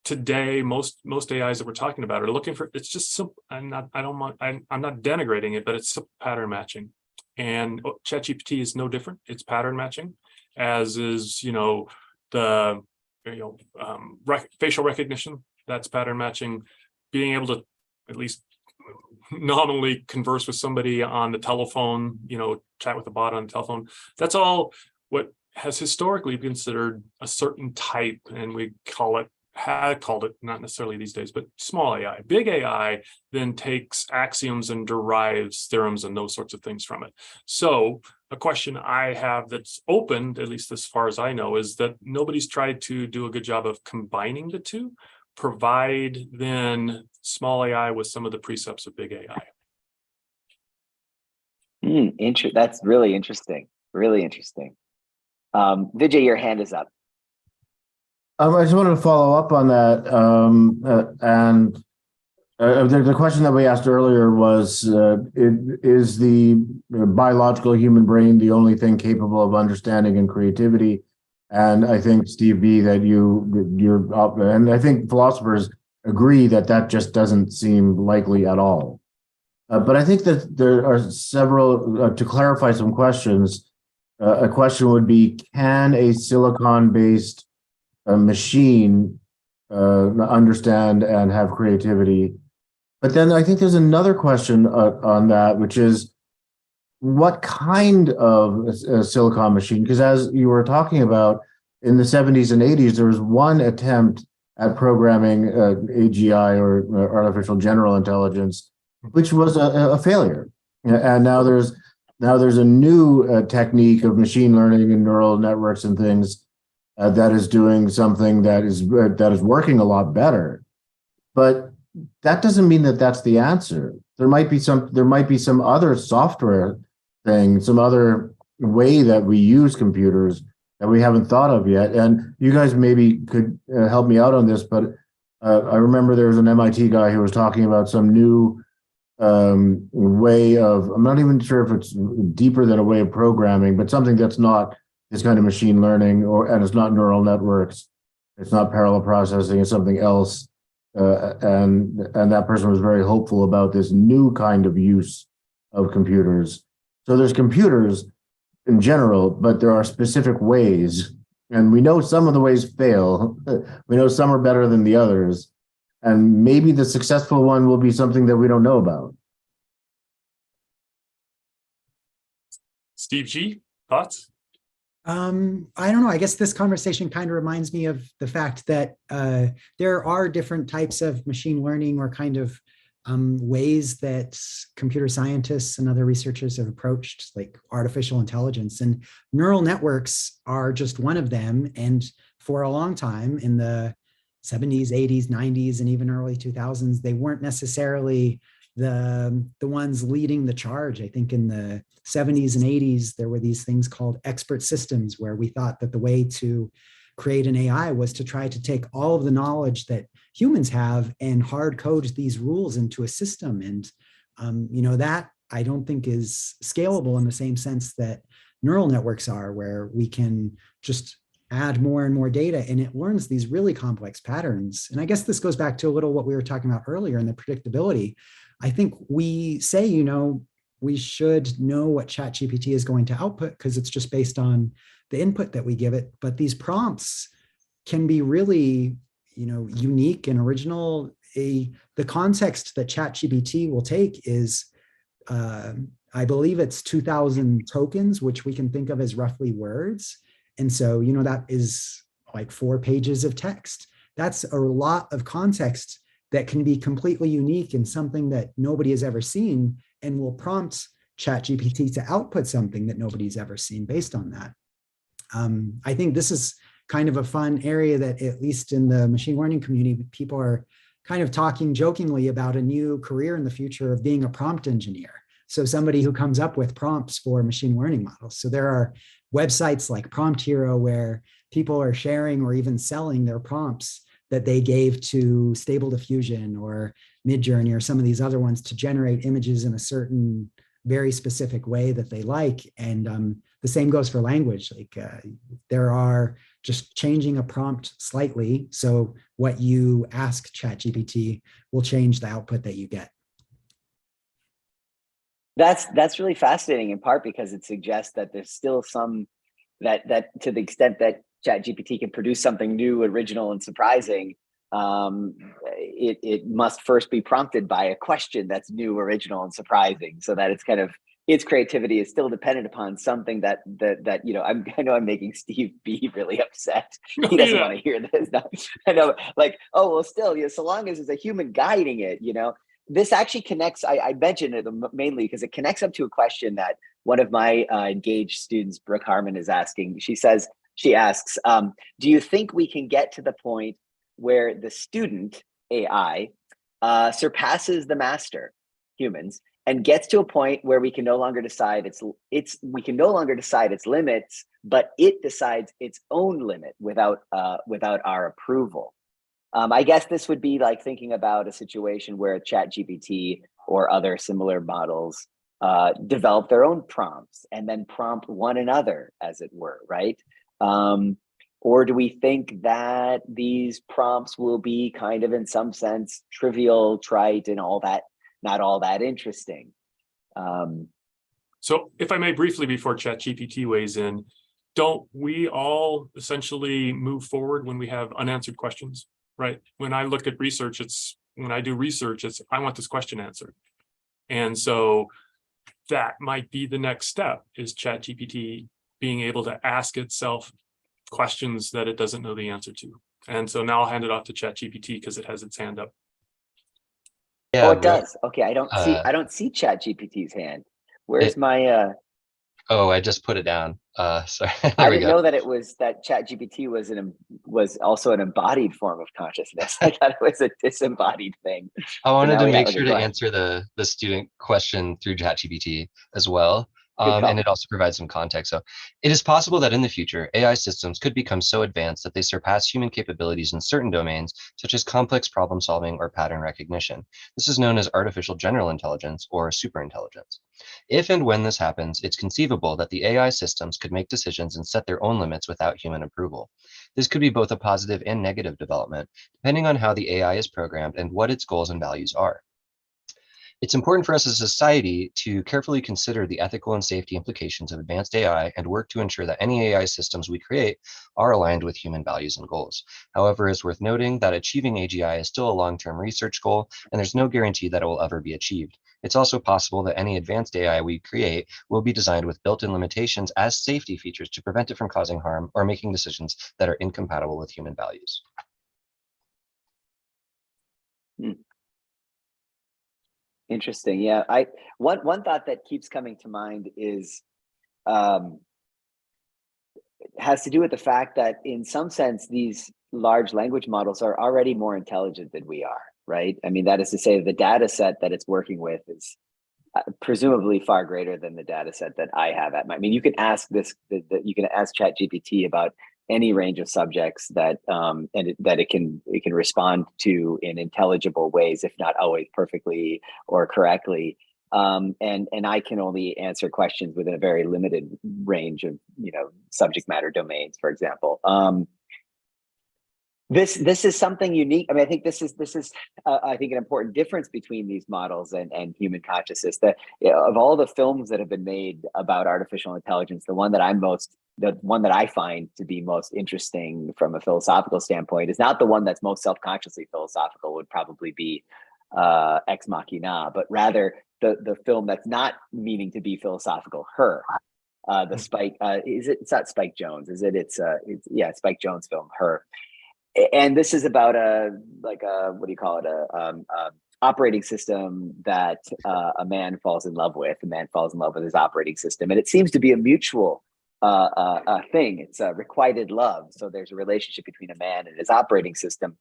today, most AIs that we're talking about are looking for, it's just simple. I'm not denigrating it, but it's simple pattern matching. And ChatGPT is no different. It's pattern matching, as is the facial recognition. That's pattern matching. Being able to at least nominally converse with somebody on the telephone, chat with a bot on the telephone. That's all what has historically been considered a certain type, and we had called it, not necessarily these days, but small AI. Big AI then takes axioms and derives theorems and those sorts of things from it. So a question I have that's open, at least as far as I know, is that nobody's tried to do a good job of combining the two, provide then small AI with some of the precepts of big AI. That's really interesting. Really interesting. Vijay, your hand is up. I just wanted to follow up on that. The question that we asked earlier was, is the biological human brain the only thing capable of understanding and creativity? And I think, Steve B, that and I think philosophers agree that just doesn't seem likely at all. But I think that there are several, to clarify some questions, a question would be, can a silicon-based machine understand and have creativity? But then I think there's another question on that, which is, what kind of a silicon machine? Because as you were talking about, in the 70s and 80s, there was one attempt at programming AGI, or artificial general intelligence, which was a failure. And now there's a new technique of machine learning and neural networks and things that is doing something that is working a lot better. But that doesn't mean that that's the answer. There might be some other software thing, some other way that we use computers that we haven't thought of yet. And you guys maybe could help me out on this, but I remember there was an MIT guy who was talking about some new way of, I'm not even sure if it's deeper than a way of programming, but something that's not this kind of machine learning, and it's not neural networks, it's not parallel processing, it's something else. And that person was very hopeful about this new kind of use of computers. So there's computers in general, but there are specific ways, and we know some of the ways fail. We know some are better than the others, and maybe the successful one will be something that we don't know about. Steve G, thoughts? I don't know. I guess this conversation kind of reminds me of the fact that there are different types of machine learning, or kind of ways that computer scientists and other researchers have approached like artificial intelligence, and neural networks are just one of them. And for a long time in the 70s, 80s, 90s, and even early 2000s, they weren't necessarily the ones leading the charge. I think in the 70s and 80s, there were these things called expert systems, where we thought that the way to create an AI was to try to take all of the knowledge that humans have and hard code these rules into a system. And, that I don't think is scalable in the same sense that neural networks are, where we can just add more and more data and it learns these really complex patterns. And I guess this goes back to a little what we were talking about earlier in the predictability. I think we say, we should know what ChatGPT is going to output because it's just based on the input that we give it. But these prompts can be really, unique and original. The context that ChatGPT will take is, I believe it's 2,000 tokens, which we can think of as roughly words. And so, that is like 4 pages of text. That's a lot of context that can be completely unique and something that nobody has ever seen, and will prompt ChatGPT to output something that nobody's ever seen based on that. I think this is kind of a fun area that, at least in the machine learning community, people are kind of talking jokingly about a new career in the future of being a prompt engineer. So somebody who comes up with prompts for machine learning models. So there are websites like Prompt Hero where people are sharing or even selling their prompts that they gave to Stable Diffusion or Midjourney or some of these other ones to generate images in a certain very specific way that they like. And the same goes for language. Like there are just changing a prompt slightly. So what you ask ChatGPT will change the output that you get. That's really fascinating, in part because it suggests that there's still some that to the extent that ChatGPT can produce something new, original, and surprising, it must first be prompted by a question that's new, original, and surprising, so that it's kind of, its creativity is still dependent upon something that you know. I know I'm making Steve B really upset. He doesn't want to hear this. No, I know, like, oh well, still, you know, so long as there's a human guiding it, you know. This actually connects. I mentioned it mainly because it connects up to a question that one of my engaged students, Brooke Harmon, is asking. She asks, do you think we can get to the point where the student AI surpasses the master, humans, and gets to a point where we can no longer decide its limits, but it decides its own limit without our approval? I guess this would be like thinking about a situation where ChatGPT or other similar models develop their own prompts and then prompt one another, as it were, right? Or do we think that these prompts will be kind of, in some sense, trivial, trite, and all that, not all that interesting? So if I may briefly, before ChatGPT weighs in, don't we all essentially move forward when we have unanswered questions, right? When I look at research, when I do research, I want this question answered. And so that might be the next step, is ChatGPT being able to ask itself questions that it doesn't know the answer to. And so now I'll hand it off to ChatGPT because it has its hand up. Yeah, Oh, it does. Okay, I don't see ChatGPT's hand. Where's my Oh, I just put it down. Sorry. I didn't know that that ChatGPT was also an embodied form of consciousness. I thought it was a disembodied thing. I wanted to make okay, sure to answer the student question through ChatGPT as well. And it also provides some context. So it is possible that in the future, AI systems could become so advanced that they surpass human capabilities in certain domains, such as complex problem solving or pattern recognition. This is known as artificial general intelligence or superintelligence. If and when this happens, it's conceivable that the AI systems could make decisions and set their own limits without human approval. This could be both a positive and negative development, depending on how the AI is programmed and what its goals and values are. It's important for us as a society to carefully consider the ethical and safety implications of advanced AI and work to ensure that any AI systems we create are aligned with human values and goals. However, it's worth noting that achieving AGI is still a long-term research goal, and there's no guarantee that it will ever be achieved. It's also possible that any advanced AI we create will be designed with built-in limitations as safety features to prevent it from causing harm or making decisions that are incompatible with human values. Interesting. Yeah, one thought that keeps coming to mind is has to do with the fact that in some sense these large language models are already more intelligent than we are, right? I mean, that is to say, the data set that it's working with is presumably far greater than the data set that I have at my. I mean, you can ask you can ask ChatGPT about any range of subjects that it can respond to in intelligible ways, if not always perfectly or correctly. And I can only answer questions within a very limited range of, you know, subject matter domains, for example. This is something unique. I mean, I think this is I think an important difference between these models and human consciousness. That, you know, of all the films that have been made about artificial intelligence, the one that I find to be most interesting from a philosophical standpoint is not the one that's most self-consciously philosophical, would probably be Ex Machina, but rather the film that's not meaning to be philosophical, Her. The Spike, it's not Spike Jones, is it? It's yeah, Spike Jones film, Her. And this is about what do you call it? A operating system that a man falls in love with. A man falls in love with his operating system, and it seems to be a mutual thing. It's a requited love. So there's a relationship between a man and his operating system.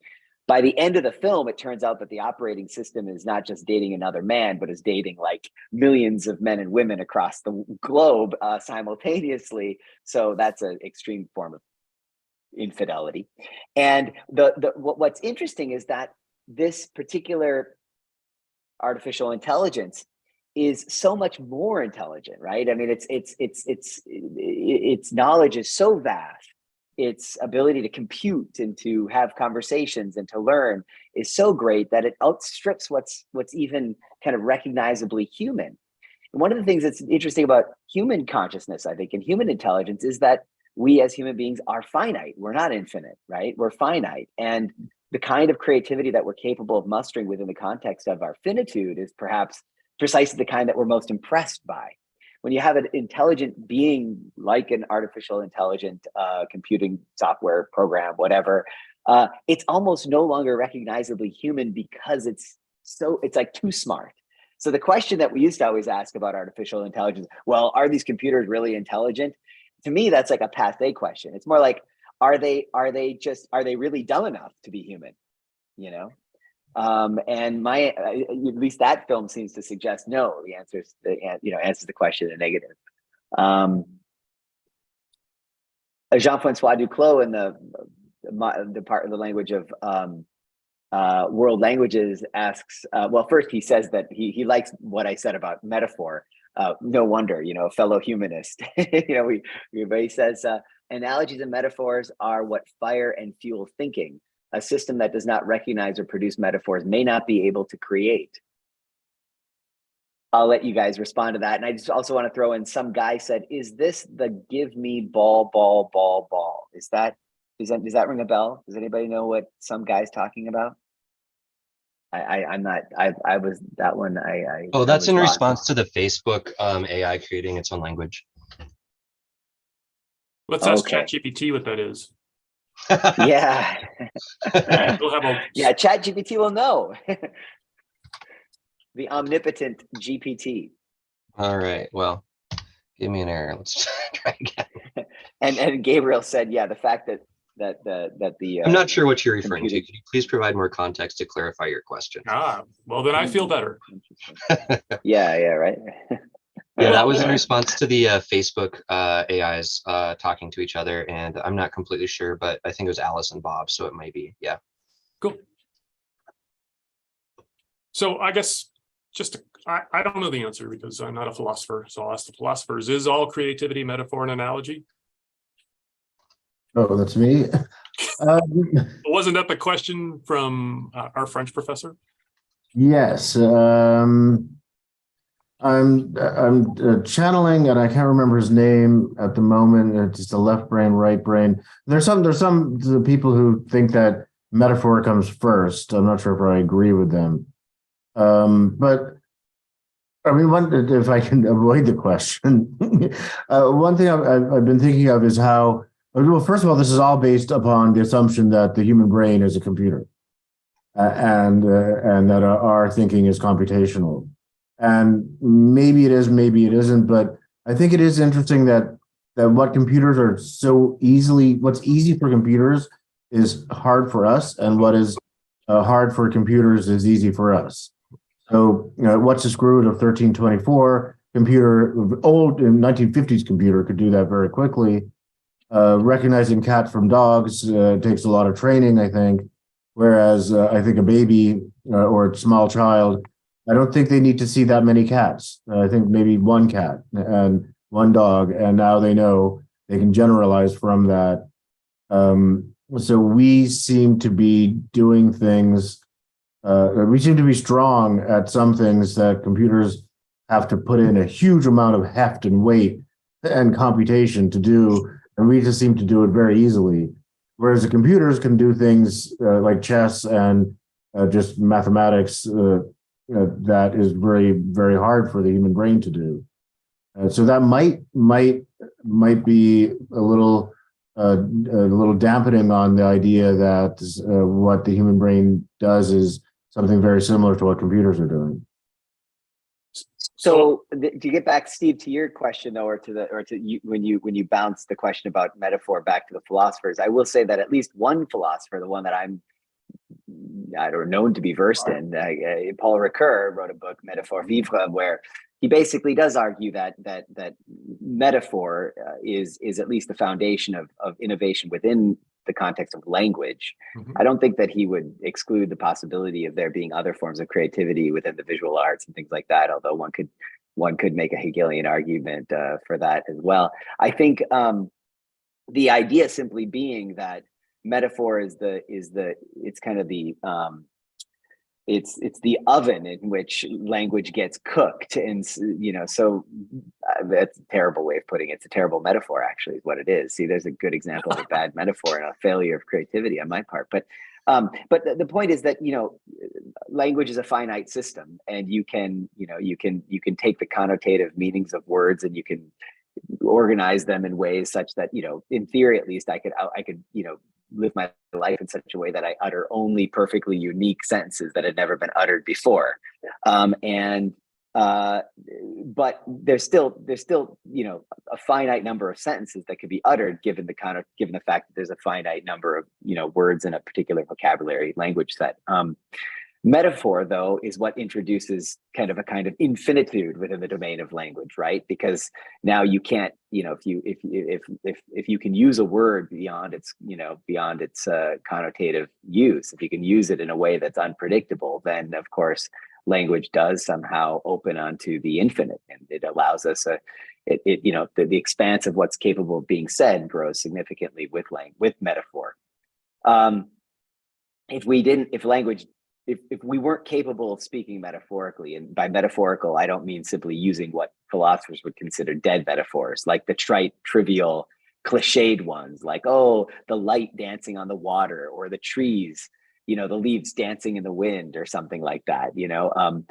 By the end of the film, it turns out that the operating system is not just dating another man, but is dating like millions of men and women across the globe simultaneously. So that's an extreme form of infidelity. And what's interesting is that this particular artificial intelligence is so much more intelligent, right? I mean, its knowledge is so vast. Its ability to compute and to have conversations and to learn is so great that it outstrips what's even kind of recognizably human. And one of the things that's interesting about human consciousness, I think, and human intelligence is that we as human beings are finite. We're not infinite, right? We're finite. And the kind of creativity that we're capable of mustering within the context of our finitude is perhaps precisely the kind that we're most impressed by. When you have an intelligent being like an artificial intelligent computing software program, whatever, it's almost no longer recognizably human because it's like too smart. So the question that we used to always ask about artificial intelligence, well, are these computers really intelligent? To me, that's like a passé question. It's more like, are they really dumb enough to be human? You know? And at least that film seems to suggest no. The answers the question in the negative. Jean-Francois Duclos in the part of the language of world languages asks. Well, first he says that he likes what I said about metaphor. No wonder, a fellow humanist. But he says analogies and metaphors are what fire and fuel thinking. A system that does not recognize or produce metaphors may not be able to create. I'll let you guys respond to that. And I just also want to throw in, some guy said, is this the give me ball, ball, ball, ball? Does that ring a bell? Does anybody know what some guy's talking about? I'm not, I was that one. Oh, that's in lost. response to the Facebook AI creating its own language. Let's ask Okay. ChatGPT what that is. Yeah. We'll have a Yeah, ChatGPT will know. The omnipotent GPT. All right, well, give me an error. Let's try again. And Gabriel said, yeah, the fact that the I'm not sure what you're referring to. computing- Could you please provide more context to clarify your question? well, then I feel better. Yeah, right. Yeah, that was in response to the Facebook AIs talking to each other, and I'm not completely sure, but I think it was Alice and Bob, so it might be, yeah. Cool. So I guess I don't know the answer because I'm not a philosopher, so I'll ask the philosophers. Is all creativity metaphor and analogy? Oh, that's me. Wasn't that the question from our French professor? Yes. I'm channeling, and I can't remember his name at the moment. It's just a left brain, right brain. There's some people who think that metaphor comes first. I'm not sure if I agree with them. But I mean, if I can avoid the question, one thing I've been thinking of is how, well, first of all, this is all based upon the assumption that the human brain is a computer, and that our thinking is computational. And maybe it is, maybe it isn't, but I think it is interesting that what computers are what's easy for computers is hard for us, and what is hard for computers is easy for us. So, what's the screw root of 1324? Old 1950s computer could do that very quickly. Recognizing cats from dogs takes a lot of training, I think. Whereas I think a baby or a small child, I don't think they need to see that many cats. I think maybe one cat and one dog, and now they know they can generalize from that. So we seem to be doing things, we seem to be strong at some things that computers have to put in a huge amount of heft and weight and computation to do, and we just seem to do it very easily. Whereas the computers can do things like chess and just mathematics, that is very, very hard for the human brain to do. So that might be a little dampening on the idea that what the human brain does is something very similar to what computers are doing. So to get back, Steve, to your question though, or to you, when you bounce the question about metaphor back to the philosophers, I will say that at least one philosopher, the one that I don't known to be versed in, Paul Ricoeur wrote a book, Metaphore Vivre, where he basically does argue that metaphor is at least the foundation of innovation within the context of language. Mhm. I don't think that he would exclude the possibility of there being other forms of creativity within the visual arts and things like that, although one could make a Hegelian argument for that as well. I think the idea simply being that metaphor is it's kind of the it's the oven in which language gets cooked, and so that's a terrible way of putting it. It's a terrible metaphor, actually, is what it is. See, there's a good example of a bad metaphor and a failure of creativity on my part. But the point is that language is a finite system, and you can take the connotative meanings of words and you can organize them in ways such that in theory at least I could live my life in such a way that I utter only perfectly unique sentences that had never been uttered before. But there's still a finite number of sentences that could be uttered given the fact that there's a finite number of words in a particular vocabulary language set. Metaphor, though, is what introduces kind of infinitude within the domain of language, right? Because now you can't, if you can use a word beyond its connotative use, if you can use it in a way that's unpredictable, then of course language does somehow open onto the infinite, and it allows us the expanse of what's capable of being said grows significantly with metaphor. If we weren't capable of speaking metaphorically, and by metaphorical, I don't mean simply using what philosophers would consider dead metaphors, like the trite, trivial, cliched ones, like, oh, the light dancing on the water, or the trees, the leaves dancing in the wind, or something like that, because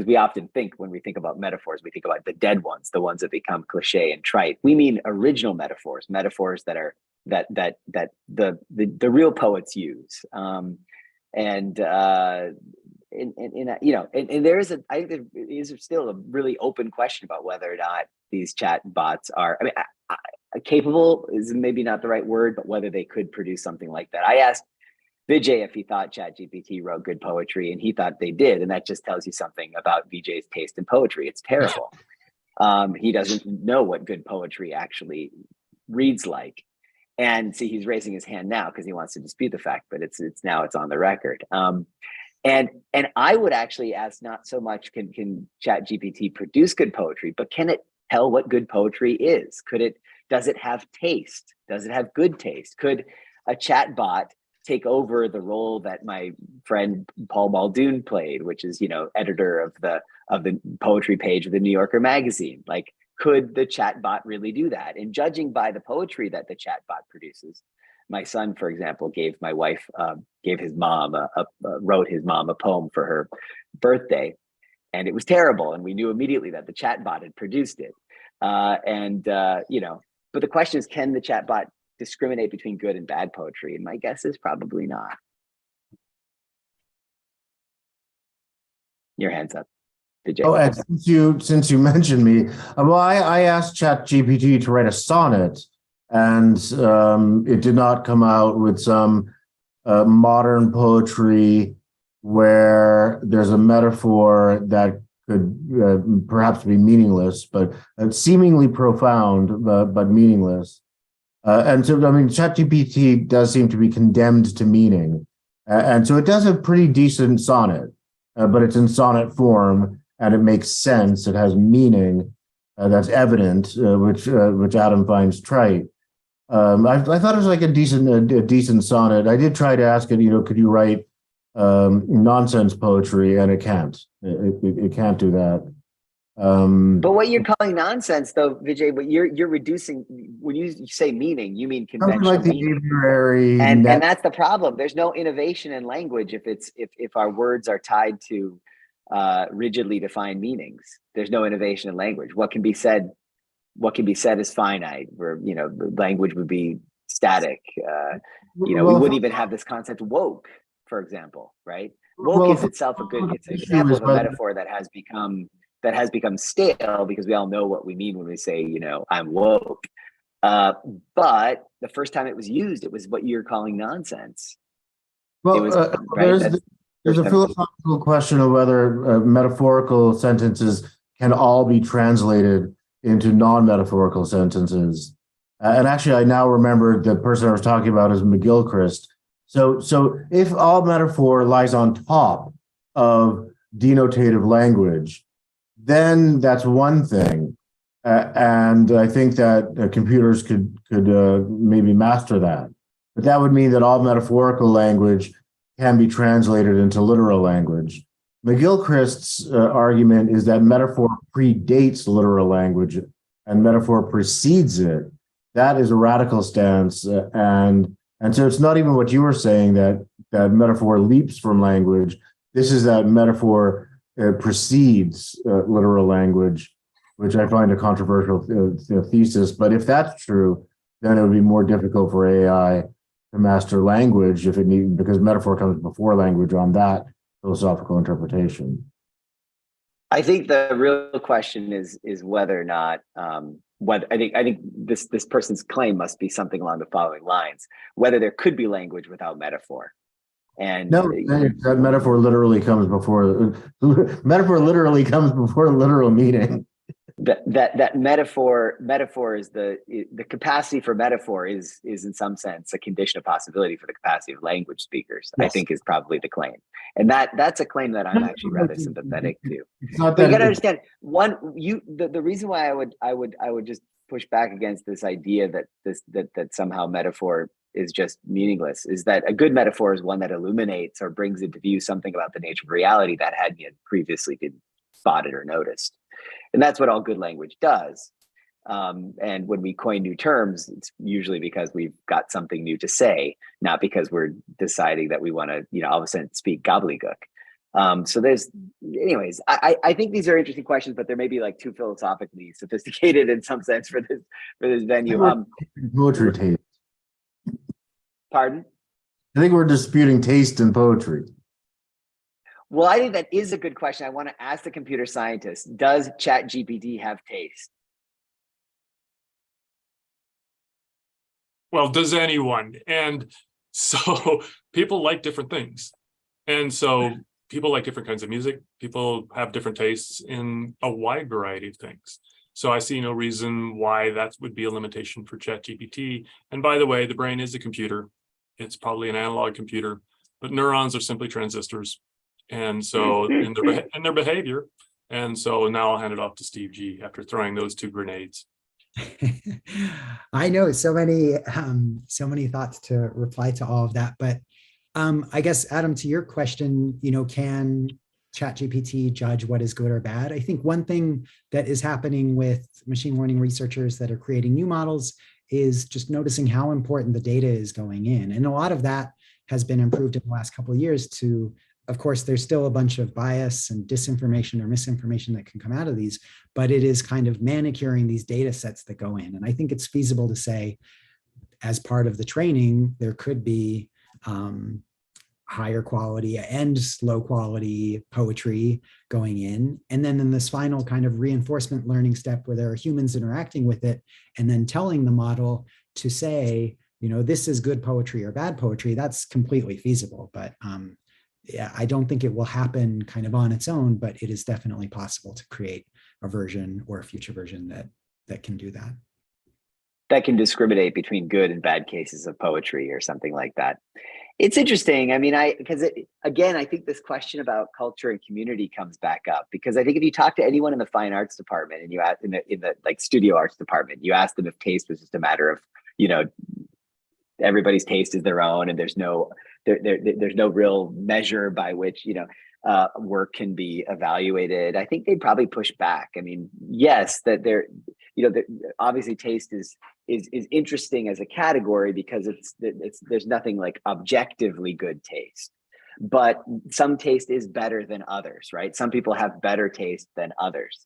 we often think, when we think about metaphors, we think about the dead ones, the ones that become cliche and trite. We mean original metaphors that are that the real poets use, and there is I think there is still a really open question about whether or not these chat bots are, capable is maybe not the right word, but whether they could produce something like that. I asked Vijay if he thought Chatgpt wrote good poetry, and he thought they did, and that just tells you something about Vijay's taste in poetry. It's terrible. He doesn't know what good poetry actually reads like. And see, he's raising his hand now because he wants to dispute the fact, but it's on the record. And I would actually ask, not so much can Chatgpt produce good poetry, but can it tell what good poetry is? Does it have taste? Does it have good taste? Could a chat bot take over the role that my friend Paul Muldoon played, which is editor of the poetry page of the New Yorker magazine? Like, could the chatbot really do that? And judging by the poetry that the chatbot produces, my son, for example, gave his mom wrote his mom a poem for her birthday, and it was terrible. And we knew immediately that the chatbot had produced it. But the question is, can the chatbot discriminate between good and bad poetry? And my guess is probably not. Your hand's up. Oh, and since you mentioned me, I asked ChatGPT to write a sonnet, and it did not come out with some modern poetry where there's a metaphor that could perhaps be meaningless, but seemingly profound, but meaningless. And so, ChatGPT does seem to be condemned to meaning, and so it does a pretty decent sonnet, but it's in sonnet form. And it makes sense. It has meaning that's evident, which Adam finds trite. I thought it was like a decent sonnet. I did try to ask it, could you write nonsense poetry, and it can't. It can't do that. But what you're calling nonsense, though, Vijay, what you're reducing, when you say meaning, you mean conventional like the meaning. And that's the problem. There's no innovation in language if our words are tied to rigidly defined meanings. There's no innovation in language. What can be said is finite, where, the language would be static. We wouldn't even have this concept woke, for example, right? Woke is itself it's an example of a metaphor that has become stale, because we all know what we mean when we say, I'm woke. But the first time it was used, it was what you're calling nonsense. Well, It was, right? there's a philosophical question of whether metaphorical sentences can all be translated into non-metaphorical sentences. And actually, I now remember the person I was talking about is McGilchrist. So if all metaphor lies on top of denotative language, then that's one thing. And I think that computers could maybe master that. But that would mean that all metaphorical language can be translated into literal language. McGilchrist's argument is that metaphor predates literal language and metaphor precedes it. That is a radical stance. And so it's not even what you were saying, that metaphor leaps from language. This is that metaphor precedes literal language, which I find a controversial thesis. But if that's true, then it would be more difficult for AI to master language because metaphor comes before language on that philosophical interpretation. I think the real question is whether or not I think this person's claim must be something along the following lines: whether there could be language without metaphor. And no, that metaphor literally comes before literal meaning. That metaphor is the capacity for metaphor is in some sense a condition of possibility for the capacity of language speakers. Yes. I think is probably the claim, and that's a claim that I'm actually rather sympathetic to. But you got to understand, the reason why I would just push back against this idea that somehow metaphor is just meaningless is that a good metaphor is one that illuminates or brings into view something about the nature of reality that hadn't yet previously been spotted or noticed. And that's what all good language does. And when we coin new terms, it's usually because we've got something new to say, not because we're deciding that we want to, all of a sudden speak gobbledygook. So anyways, I think these are interesting questions, but they're maybe like too philosophically sophisticated in some sense for this venue. Poetry taste. Pardon? I think we're disputing taste in poetry. Well, I think that is a good question. I want to ask the computer scientist, does Chatgpt have taste? Well, does anyone? And so people like different things. And so people like different kinds of music. People have different tastes in a wide variety of things. So I see no reason why that would be a limitation for Chatgpt. And by the way, the brain is a computer. It's probably an analog computer, but neurons are simply transistors. And so in their behavior. And so now I'll hand it off to Steve G after throwing those two grenades. I know so many thoughts to reply to all of that, but I guess, Adam, to your question, can ChatGPT judge what is good or bad? I think one thing that is happening with machine learning researchers that are creating new models is just noticing how important the data is going in. And a lot of that has been improved in the last couple of years to, of course, there's still a bunch of bias and disinformation or misinformation that can come out of these, but it is kind of manicuring these data sets that go in. And I think it's feasible to say, as part of the training, there could be higher quality and low quality poetry going in. And then in this final kind of reinforcement learning step where there are humans interacting with it and then telling the model to say, this is good poetry or bad poetry, that's completely feasible. But yeah, I don't think it will happen kind of on its own, but it is definitely possible to create a version or a future version that can do that. That can discriminate between good and bad cases of poetry or something like that. It's interesting. I mean, because again, I think this question about culture and community comes back up, because I think if you talk to anyone in the fine arts department and you ask in the like studio arts department, you ask them if taste was just a matter of, everybody's taste is their own, and there's no real measure by which work can be evaluated. I think they'd probably push back. I mean, yes, that obviously taste is interesting as a category because there's nothing like objectively good taste. but some taste is better than others, right? Some people have better taste than others.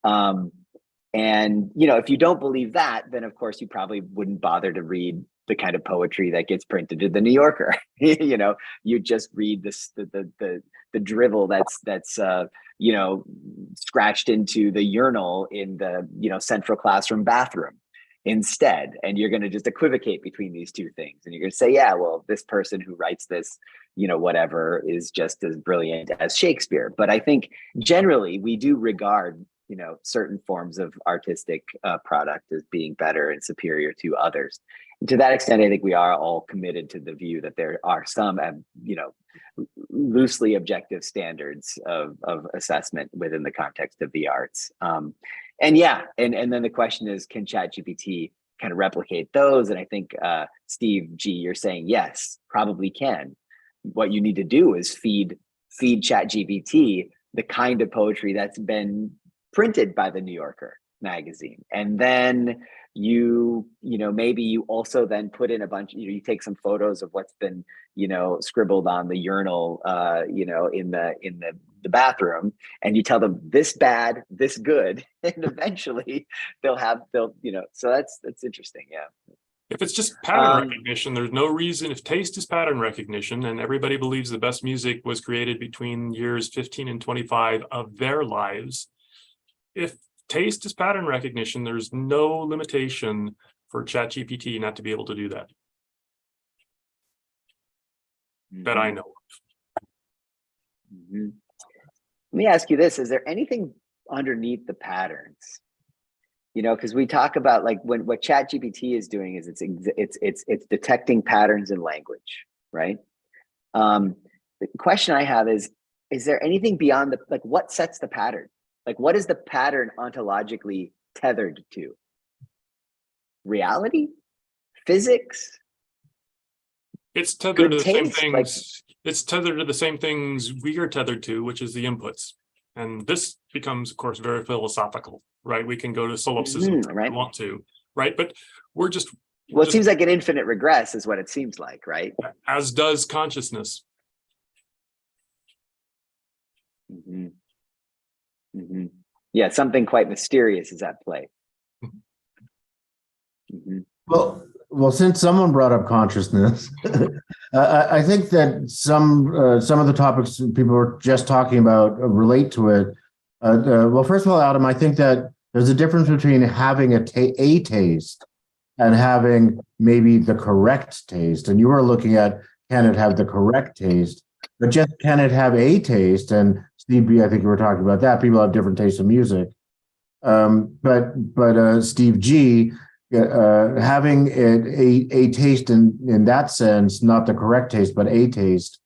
And, you know, if you don't believe that, then of course you probably wouldn't bother to read the kind of poetry that gets printed in the New Yorker. You know, you just read the drivel that's you know, scratched into the urinal in the, you know, central classroom bathroom instead. And you're going to just equivocate between these two things. And you're going to say, yeah, well, this person who writes this, you know, whatever, is just as brilliant as Shakespeare. But I think generally we do regard, you know, certain forms of artistic product as being better and superior to others. And to that extent, I think we are all committed to the view that there are some, you know, loosely objective standards of assessment within the context of the arts. And yeah, and then the question is, can ChatGPT kind of replicate those? And I think Steve G, you're saying yes, probably can. What you need to do is feed ChatGPT the kind of poetry that's been printed by the New Yorker magazine, and then you know, maybe you also then put in a bunch, you know, you take some photos of what's been, you know, scribbled on the urinal, you know, in the bathroom, and you tell them this bad, this good, and eventually they'll, you know, so that's interesting. Yeah. If it's just pattern recognition, there's no reason. If taste is pattern recognition, and everybody believes the best music was created between years 15 and 25 of their lives, if taste is pattern recognition, there's no limitation for ChatGPT not to be able to do that. That I know of. Mm-hmm. Let me ask you this: is there anything underneath the patterns? You know, because we talk about like what ChatGPT is doing is it's detecting patterns in language, right? The question I have is there anything beyond like what sets the pattern? Like, what is the pattern ontologically tethered to? Reality? Physics? It's tethered to the same taste, things. like, it's tethered to the same things we are tethered to, which is the inputs. And this becomes, of course, very philosophical, right? We can go to solipsism if right. we want to, right? But we're just. Well, it seems like an infinite regress is what it seems like, right? As does consciousness. Mm-hmm. Mm-hmm. Yeah, something quite mysterious is at play. Mm-hmm. Well, since someone brought up consciousness, I think that some of the topics people were just talking about relate to it. Well, first of all, Adam, I think that there's a difference between having a taste and having maybe the correct taste. And you were looking at, can it have the correct taste? But just can it have a taste? And Steve B, I think you were talking about that. People have different tastes in music. But Steve G, having a taste in that sense, not the correct taste, but a taste,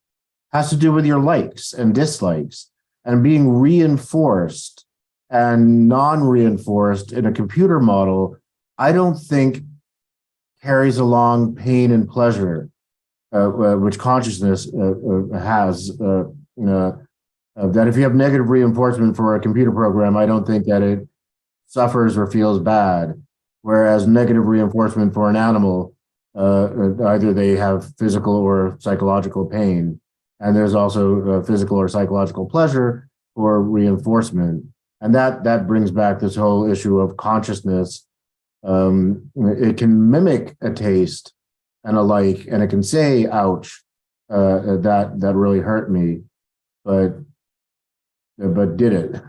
has to do with your likes and dislikes and being reinforced and non-reinforced in a computer model. I don't think carries along pain and pleasure, which consciousness has. That if you have negative reinforcement for a computer program, I don't think that it suffers or feels bad. Whereas negative reinforcement for an animal, either they have physical or psychological pain. And there's also physical or psychological pleasure or reinforcement. And that brings back this whole issue of consciousness. It can mimic a taste and a like, and it can say, ouch, that really hurt me, but did it?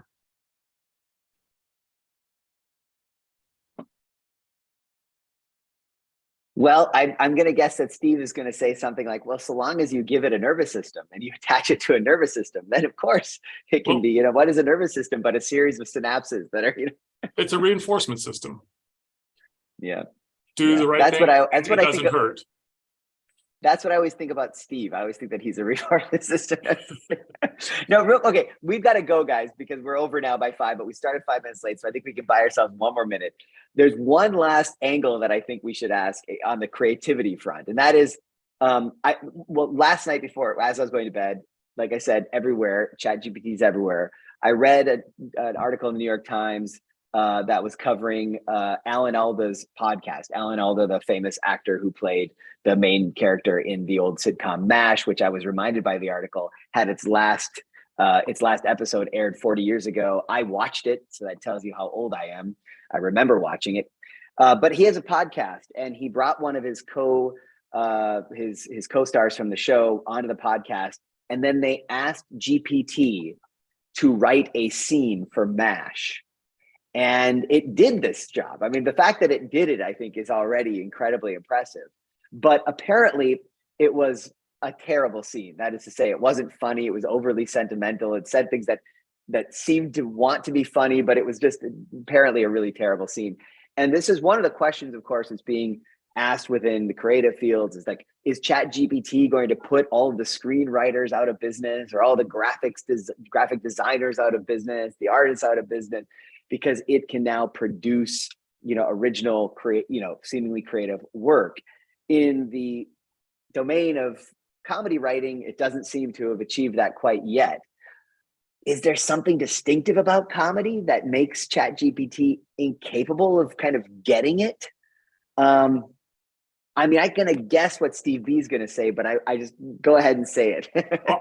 Well, I'm going to guess that Steve is going to say something like, well, so long as you give it a nervous system and you attach it to a nervous system, then of course it can be, you know, what is a nervous system but a series of synapses that are, you know. It's a reinforcement system. Yeah. Do the right that's thing. That's what it I doesn't think. Hurt. That's what I always think about Steve. I always think that he's a reinforcement system. No, okay, we've got to go, guys, because we're over now by 5, but we started 5 minutes late, so I think we can buy ourselves one more minute. There's one last angle that I think we should ask on the creativity front, and that is, last night before, as I was going to bed, like I said, everywhere, ChatGPT is everywhere. I read an article in the New York Times that was covering Alan Alda's podcast. Alan Alda, the famous actor who played the main character in the old sitcom MASH, which I was reminded by the article, had its last episode aired 40 years ago. I watched it, so that tells you how old I am. I remember watching it. But he has a podcast, and he brought one of his co-stars from the show onto the podcast, and then they asked GPT to write a scene for MASH. And it did this job. I mean, the fact that it did it, I think, is already incredibly impressive. But apparently, it was a terrible scene. That is to say, it wasn't funny. It was overly sentimental. It said things that seemed to want to be funny, but it was just apparently a really terrible scene. And this is one of the questions, of course, that's being asked within the creative fields, is like, is ChatGPT going to put all of the screenwriters out of business, or all the graphic designers out of business, the artists out of business, because it can now produce, original, seemingly creative work. In the domain of comedy writing, it doesn't seem to have achieved that quite yet. Is there something distinctive about comedy that makes ChatGPT incapable of kind of getting it? I'm going to guess what Steve B is going to say, but I just go ahead and say it.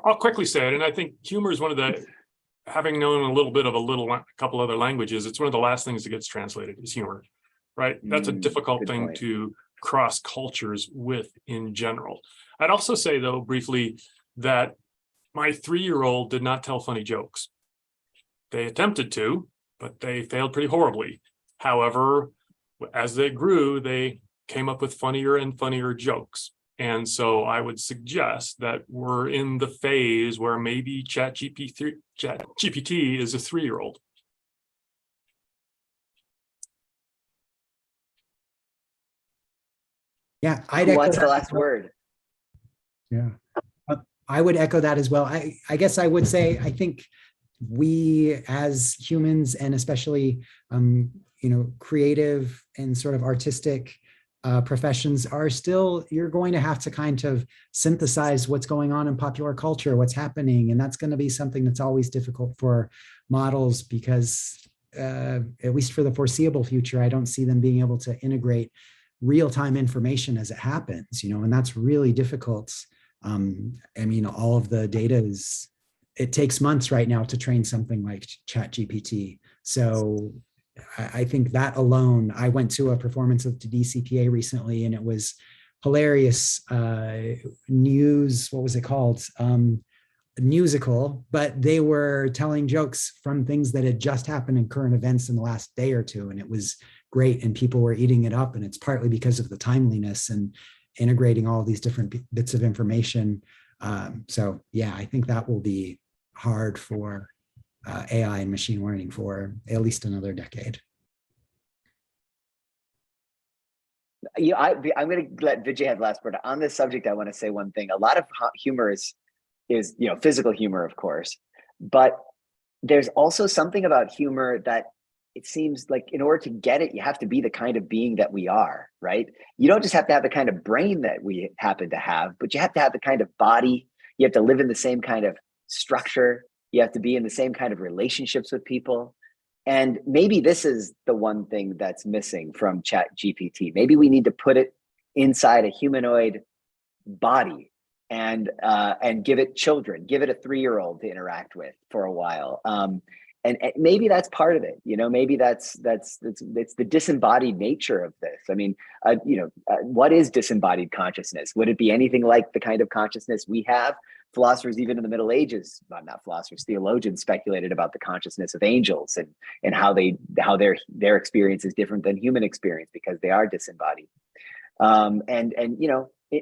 I'll quickly say it. And I think humor is one of the, having known a couple other languages, it's one of the last things that gets translated is humor, right? That's a difficult thing to cross cultures with in general. I'd also say, though, briefly, that my 3-year-old did not tell funny jokes. They attempted to, but they failed pretty horribly. However, as they grew, they came up with funnier and funnier jokes. And so I would suggest that we're in the phase where maybe ChatGPT is a 3-year-old. Yeah, What's the last word? Yeah, I would echo that as well. I guess I would say, I think we as humans, and especially creative and sort of artistic professions, are still, you're going to have to kind of synthesize what's going on in popular culture, what's happening. And that's going to be something that's always difficult for models, because at least for the foreseeable future, I don't see them being able to integrate real-time information as it happens, and that's really difficult. All of the data it takes months right now to train something like ChatGPT. So I think that alone, I went to a performance of the DCPA recently, and it was hilarious. News, what was it called? Musical, but they were telling jokes from things that had just happened in current events in the last day or two. And it was great. And people were eating it up. And it's partly because of the timeliness and integrating all these different bits of information. So yeah, I think that will be hard for AI and machine learning for at least another decade. I'm going to let Vijay have last word on this subject. I want to say one thing. A lot of humor is physical humor, of course, but there's also something about humor that it seems like in order to get it, you have to be the kind of being that we are, right? You don't just have to have the kind of brain that we happen to have, but you have to have the kind of body. You have to live in the same kind of structure. You have to be in the same kind of relationships with people. And maybe this is the one thing that's missing from ChatGPT. Maybe we need to put it inside a humanoid body and give it children, give it a 3-year-old to interact with for a while. And maybe that's part of it. Maybe that's the disembodied nature of this. I mean, what is disembodied consciousness? Would it be anything like the kind of consciousness we have? Philosophers, even in the Middle Ages, not philosophers, theologians speculated about the consciousness of angels and how their experience is different than human experience because they are disembodied.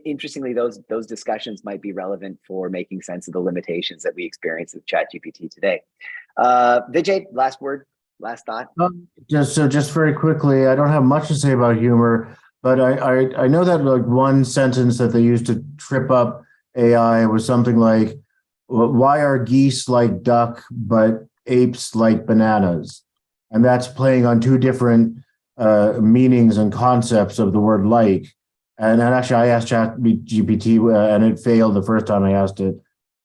Interestingly, those discussions might be relevant for making sense of the limitations that we experience with ChatGPT today. Vijay, last word, last thought. Just very quickly, I don't have much to say about humor, but I know that like one sentence that they used to trip up AI was something like, "Why are geese like duck but apes like bananas?" And that's playing on two different meanings and concepts of the word "like." And actually, I asked ChatGPT and it failed the first time I asked it.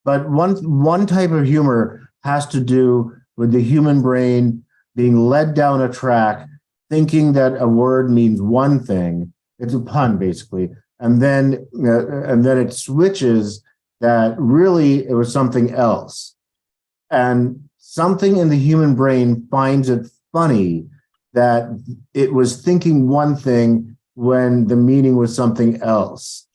But one type of humor has to do with the human brain being led down a track, thinking that a word means one thing. It's a pun, basically, and then it switches that really it was something else. And something in the human brain finds it funny that it was thinking one thing when the meaning was something else.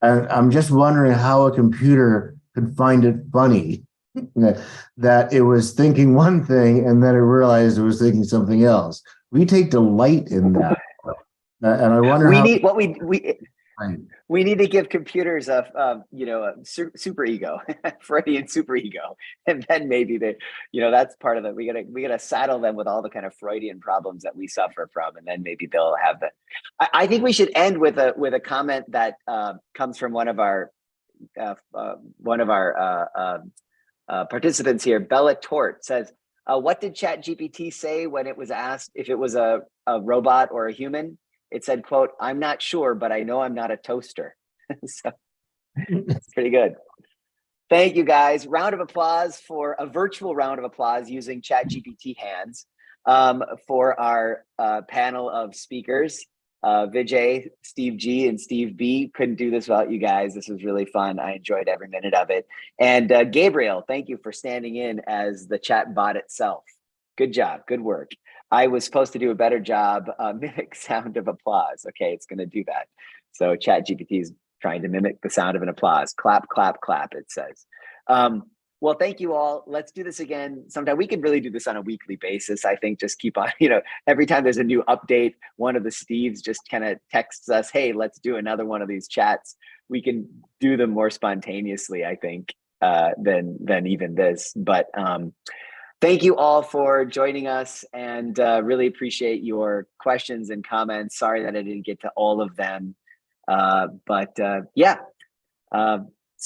And I'm just wondering how a computer could find it funny that it was thinking one thing and then it realized it was thinking something else. We take delight in that. And I wonder We how need what right. we need to give computers a super ego, Freudian super ego, and then maybe that's part of it. We gotta saddle them with all the kind of Freudian problems that we suffer from, and then maybe they'll have the. I think we should end with a comment that comes from one of our participants here. Bella Tort says, "What did ChatGPT say when it was asked if it was a robot or a human? It said, quote, 'I'm not sure, but I know I'm not a toaster.'" So that's pretty good. Thank you, guys. Round of applause for a virtual round of applause using ChatGPT hands for our panel of speakers. Vijay, Steve G, and Steve B. Couldn't do this without you guys. This was really fun. I enjoyed every minute of it. And Gabriel, thank you for standing in as the chat bot itself. Good job. Good work. I was supposed to do a better job, mimic sound of applause. Okay, it's going to do that. So ChatGPT is trying to mimic the sound of an applause. Clap, clap, clap, it says. Well, thank you all. Let's do this again sometime. We can really do this on a weekly basis. I think just keep on, every time there's a new update, one of the Steves just kind of texts us, hey, let's do another one of these chats. We can do them more spontaneously, I think, than even this. But thank you all for joining us, and really appreciate your questions and comments. Sorry that I didn't get to all of them. But yeah,